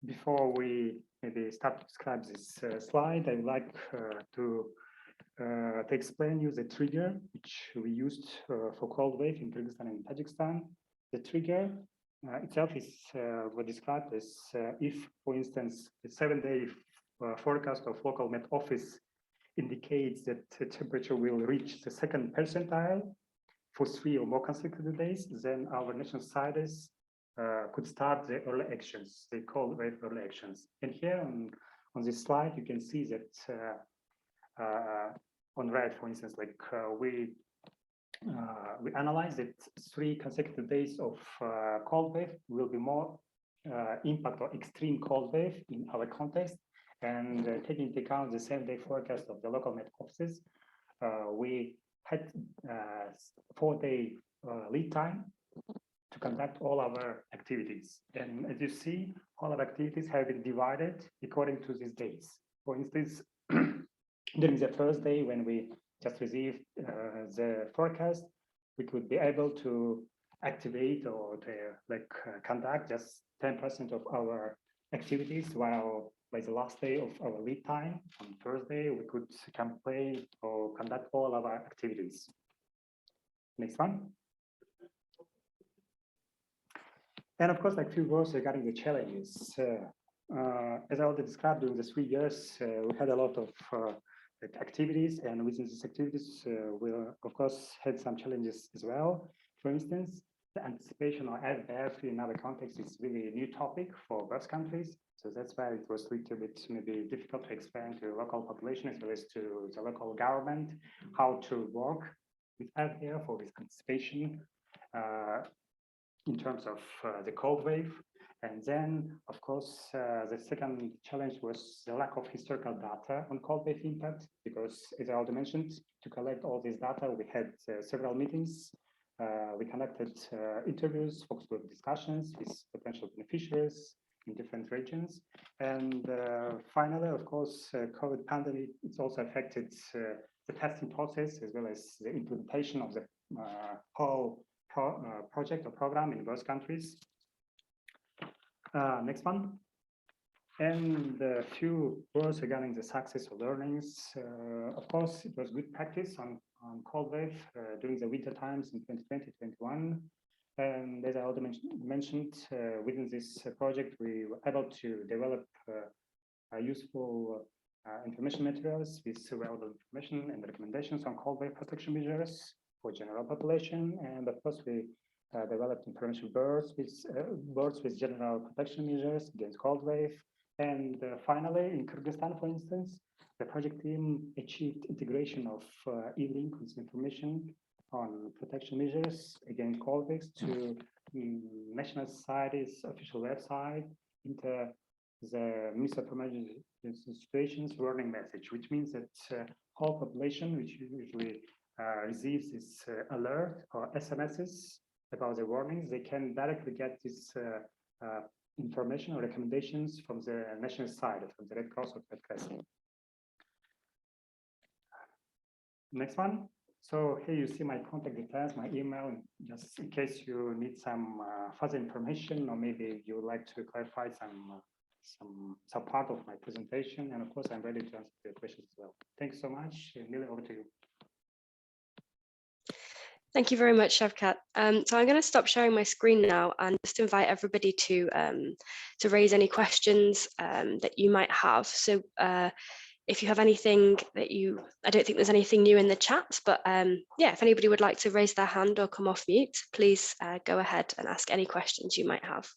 before we maybe start to describe this slide, I would like to explain you the trigger which we used for cold wave in Kyrgyzstan and Tajikistan. The trigger itself is what described as if, for instance, the 7-day forecast of local Met Office indicates that the temperature will reach the 2nd percentile for 3 or more consecutive days, then our national scientists could start the early actions, they call wave early actions. And here on this slide, you can see that on red, for instance, like we analyzed that 3 consecutive days of cold wave will be more impact or extreme cold wave in our context. And taking into account the 7-day forecast of the local Met Offices, we had 4-day lead time to conduct all our activities. And as you see, all our activities have been divided according to these days. For instance, during the first day when we just received the forecast, we could be able to activate or to conduct just 10% of our activities, while by the last day of our lead time, on Thursday, we could campaign or conduct all our activities. Next one. And of course, like few words regarding the challenges. As I already described, during the 3 years, we had a lot of activities, and within these activities, we of course had some challenges as well. For instance, the anticipation or FBF in other contexts is really a new topic for both countries. So that's why it was a little bit maybe difficult to explain to the local population as well as to the local government how to work with FBF or with anticipation in terms of the cold wave. And then, of course, the second challenge was the lack of historical data on cold wave impact, because as I already mentioned, to collect all this data, we had several meetings. We conducted interviews, focus group discussions with potential beneficiaries in different regions. And finally, of course, COVID pandemic, it's also affected the testing process as well as the implementation of the whole project or program in both countries. Next one. And a few words regarding the success or learnings. Of course, it was good practice on cold wave during the winter times in 2020-21. And as I already mentioned, within this project, we were able to develop useful information materials with relevant information and recommendations on cold wave protection measures for general population. And of course, we developed information boards with general protection measures against cold wave. And finally, in Kyrgyzstan, for instance, the project team achieved integration of e-link with information on protection measures against cold waves to National Society's official website into the Minister of Emergency Situations warning message, which means that whole population, which usually receives this alert or SMSs about the warnings, they can directly get this information or recommendations from the national side, from the Red Cross or Red Crescent. Next one. So here you see my contact details, my email, just in case you need some further information, or maybe you would like to clarify some part of my presentation. And of course, I'm ready to answer your questions as well. Thanks so much. Milli, over to you. Thank you very much, Shavkat. So I'm going to stop sharing my screen now and just invite everybody to raise any questions that you might have. So if you have anything that I don't think there's anything new in the chat, but yeah, if anybody would like to raise their hand or come off mute, please go ahead and ask any questions you might have.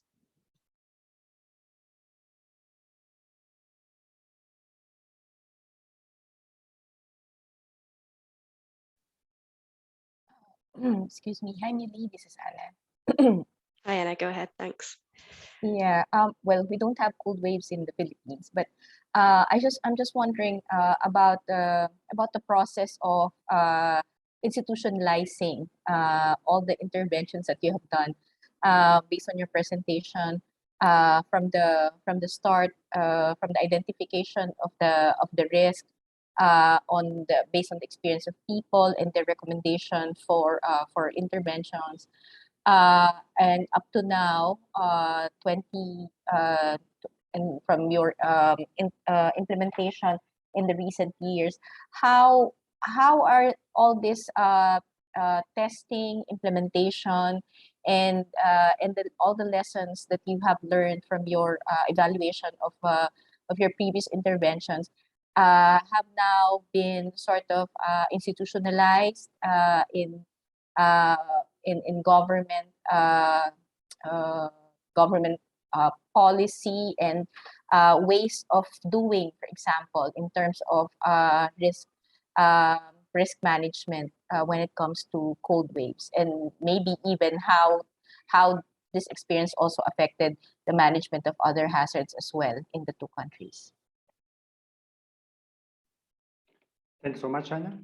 Excuse me. Hi, Milli. This is Anna. Hi, Anna. Go ahead. Thanks. Yeah. Well, we don't have cold waves in the Philippines, but I'm just wondering about the process of institutionalizing all the interventions that you have done based on your presentation from the start, from the identification of the risk. Based on the experience of people and their recommendation for interventions, and up to now, and from your implementation in the recent years, how are all this testing, implementation, and all the lessons that you have learned from your evaluation of your previous interventions have now been sort of institutionalized in government policy and ways of doing, for example, in terms of risk management when it comes to cold waves, and maybe even how this experience also affected the management of other hazards as well in the two countries. Thanks so much, Anna.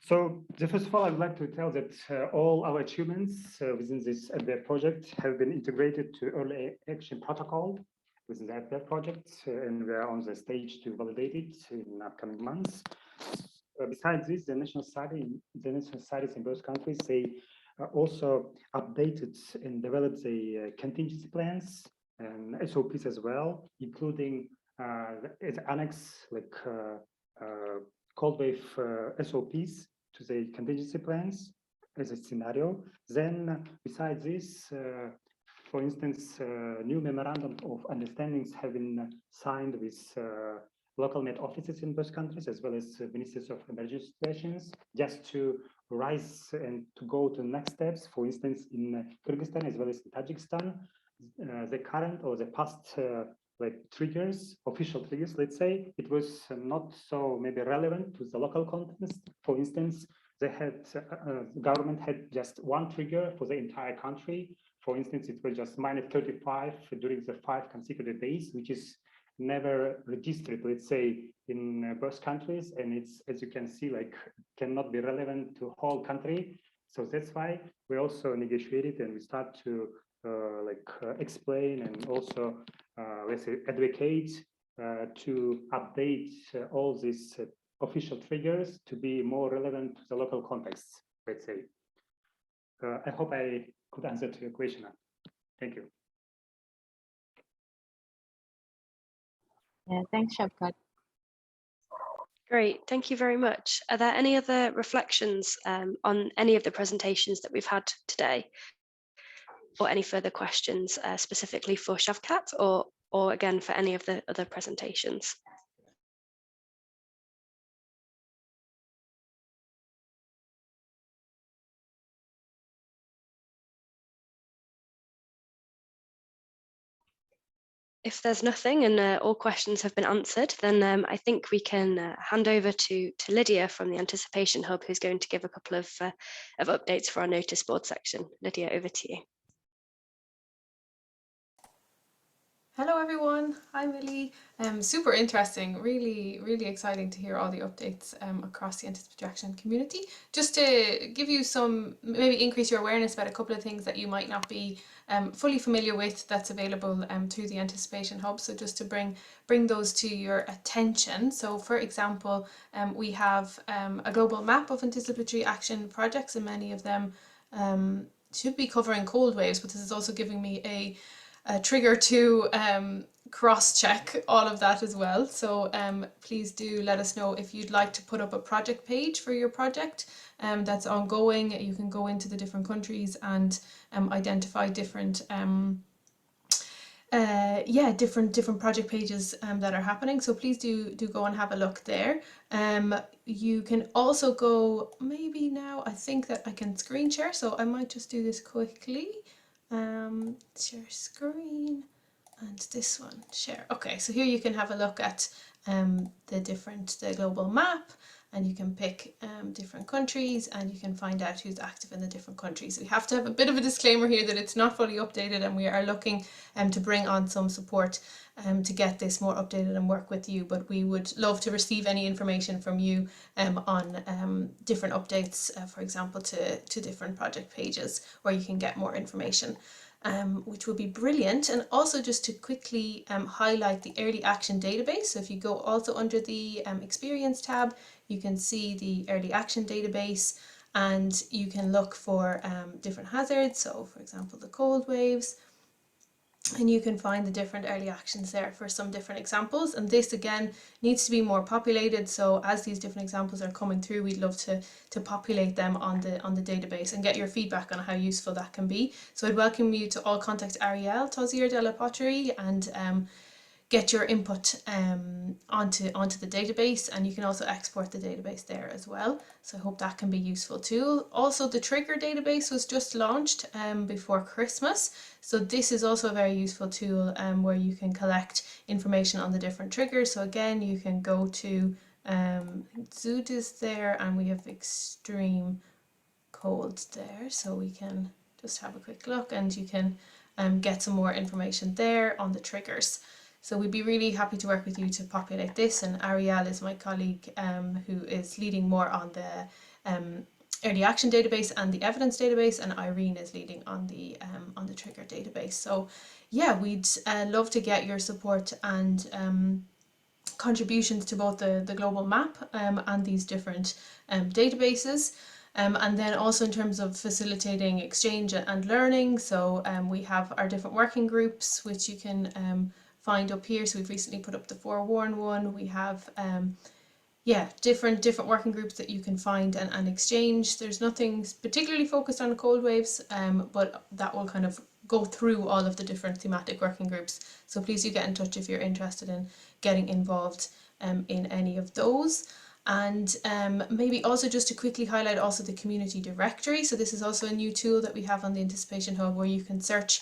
So first of all, I would like to tell that all our achievements within this FBF project have been integrated to early action protocol within the FBF project, and we are on the stage to validate it in upcoming months. Besides this, the national societies in both countries, they also updated and developed the contingency plans and SOPs as well, including is annex like cold wave SOPs to the contingency plans as a scenario. Then besides this, for instance, new memorandum of understandings have been signed with local Met offices in both countries, as well as ministries of emergency situations, just to rise and to go to the next steps. For instance, in Kyrgyzstan as well as in Tajikistan, the current or the past like triggers, official triggers, let's say, it was not so maybe relevant to the local context. For instance, they had the government had just one trigger for the entire country. For instance, it was just -35 during the 5 consecutive days, which is never registered, let's say, in both countries. And it's, as you can see, like cannot be relevant to whole country. So that's why we also negotiated and we start to explain and also, let's say, advocate to update all these official triggers to be more relevant to the local context, let's say. I hope I could answer to your question. Thank you. Yeah, thanks, Shavkat. Great, thank you very much. Are there any other reflections on any of the presentations that we've had today? Or any further questions specifically for Shavkat or again for any of the other presentations? If there's nothing and all questions have been answered, then I think we can hand over to Lydia from the Anticipation Hub, who's going to give a couple of updates for our notice board section. Lydia, over to you. Hello everyone, hi Milli. Super interesting, really exciting to hear all the updates across the anticipatory action community. Just to give you some, maybe increase your awareness about a couple of things that you might not be fully familiar with that's available through the Anticipation Hub. So just to bring those to your attention. So for example, we have a global map of anticipatory action projects, and many of them should be covering cold waves, but this is also giving me a trigger to cross-check all of that as well. So please do let us know if you'd like to put up a project page for your project that's ongoing. You can go into the different countries and identify different different project pages that are happening. So please do go and have a look there. You can also go, maybe now I think that I can screen share, so I might just do this quickly. Share screen and this one, share. Okay, so here you can have a look at the global map, and you can pick different countries, and you can find out who's active in the different countries. We have to have a bit of a disclaimer here that it's not fully updated, and we are looking to bring on some support to get this more updated and work with you, but we would love to receive any information from you on different updates, for example, to different project pages where you can get more information. Which would be brilliant. And also just to quickly highlight the early action database. So if you go also under the experience tab, you can see the early action database, and you can look for different hazards. So for example, the cold waves, and you can find the different early actions there for some different examples. And this again needs to be more populated. So as these different examples are coming through, we'd love to populate them on the database and get your feedback on how useful that can be. So I'd welcome you to all contact Ariel Tozier de la Pottery and get your input onto the database, and you can also export the database there as well. So I hope that can be useful too. Also, the trigger database was just launched before Christmas. So this is also a very useful tool where you can collect information on the different triggers. So again, you can go to Zoot is there, and we have extreme cold there. So we can just have a quick look, and you can get some more information there on the triggers. So we'd be really happy to work with you to populate this, and Ariel is my colleague who is leading more on the early action database and the evidence database, and Irene is leading on the trigger database. So yeah, we'd love to get your support and contributions to both the global map and these different databases. And then also in terms of facilitating exchange and learning, so we have our different working groups which you can find up here. So we've recently put up the FOREWARN one. We have different working groups that you can find and exchange. There's nothing particularly focused on cold waves, but that will kind of go through all of the different thematic working groups. So please do get in touch if you're interested in getting involved in any of those. And maybe also just to quickly highlight also the community directory. So this is also a new tool that we have on the Anticipation Hub where you can search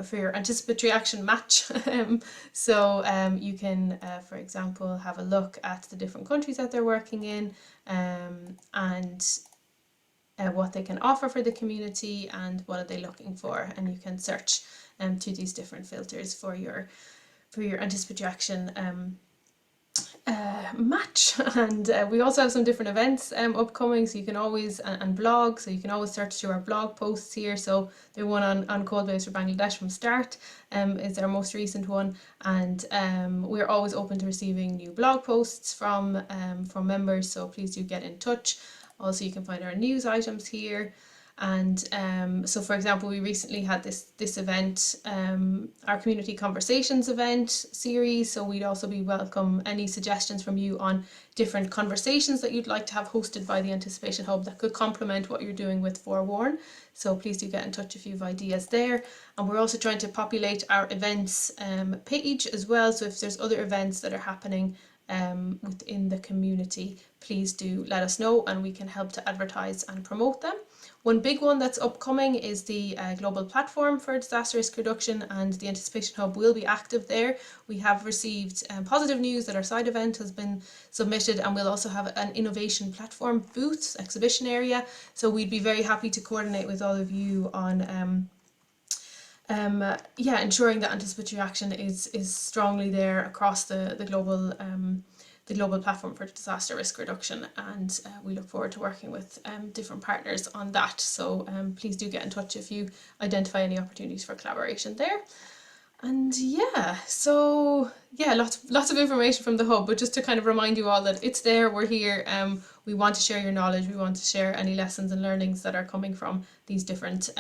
for your anticipatory action match. So you can, for example, have a look at the different countries that they're working in and what they can offer for the community and what are they looking for. And you can search to these different filters for your anticipatory action match. And we also have some different events upcoming, so you can always and blog, so you can always search through our blog posts here. So the one on cold waves for Bangladesh from start is our most recent one, and we're always open to receiving new blog posts from members, so please do get in touch. Also, you can find our news items here. And so, for example, we recently had this event, our community conversations event series. So we'd also be welcome any suggestions from you on different conversations that you'd like to have hosted by the Anticipation Hub that could complement what you're doing with FOREWARN. So please do get in touch if you have ideas there. And we're also trying to populate our events page as well. So if there's other events that are happening within the community, please do let us know and we can help to advertise and promote them. One big one that's upcoming is the Global Platform for Disaster Risk Reduction, and the Anticipation Hub will be active there. We have received positive news that our side event has been submitted, and we'll also have an innovation platform booth exhibition area. So we'd be very happy to coordinate with all of you on ensuring that anticipatory action is strongly there across the global platform for disaster risk reduction, and we look forward to working with different partners on that. So please do get in touch if you identify any opportunities for collaboration there. And lots of information from the hub, but just to kind of remind you all that it's there, we're here, we want to share your knowledge, we want to share any lessons and learnings that are coming from these different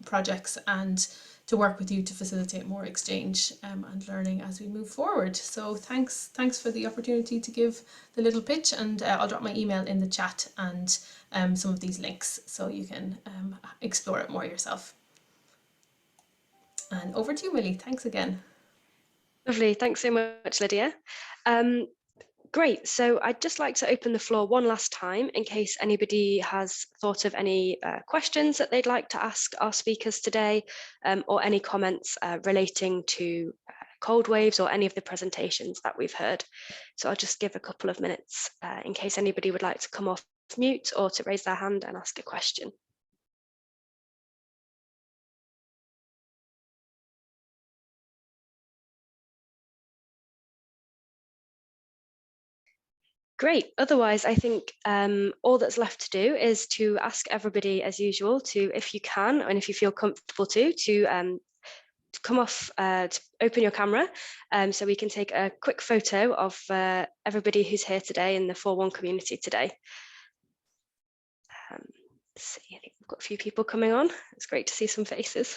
projects, and to work with you to facilitate more exchange and learning as we move forward. So thanks for the opportunity to give the little pitch, and I'll drop my email in the chat and some of these links so you can explore it more yourself. And over to you, Milli. Thanks again. Lovely. Thanks so much, Lydia. Great. So I'd just like to open the floor one last time in case anybody has thought of any questions that they'd like to ask our speakers today, or any comments relating to cold waves or any of the presentations that we've heard. So I'll just give a couple of minutes in case anybody would like to come off mute or to raise their hand and ask a question. Great. Otherwise, I think all that's left to do is to ask everybody, as usual, to, if you can, and if you feel comfortable to come off, to open your camera, so we can take a quick photo of everybody who's here today in the FOREWARN community today. Let's see, I think we've got a few people coming on. It's great to see some faces.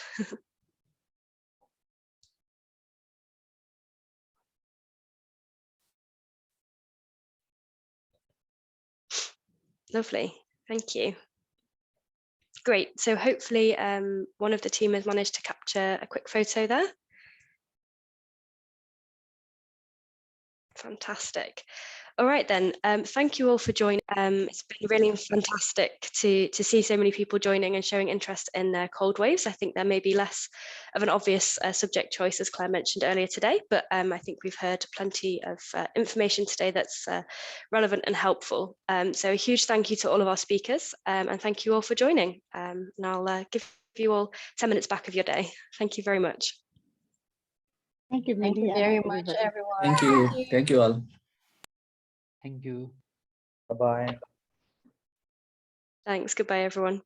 Lovely, thank you. Great, so hopefully one of the team has managed to capture a quick photo there. Fantastic. All right then, thank you all for joining. It's been really fantastic to see so many people joining and showing interest in cold waves. I think there may be less of an obvious subject choice, as Claire mentioned earlier today, but I think we've heard plenty of information today that's relevant and helpful. So a huge thank you to all of our speakers, and thank you all for joining. And I'll give you all 10 minutes back of your day. Thank you very much. Thank you, Thank you very much, everyone. Thank you. Thank you all. Thank you. Bye-bye. Thanks. Goodbye, everyone.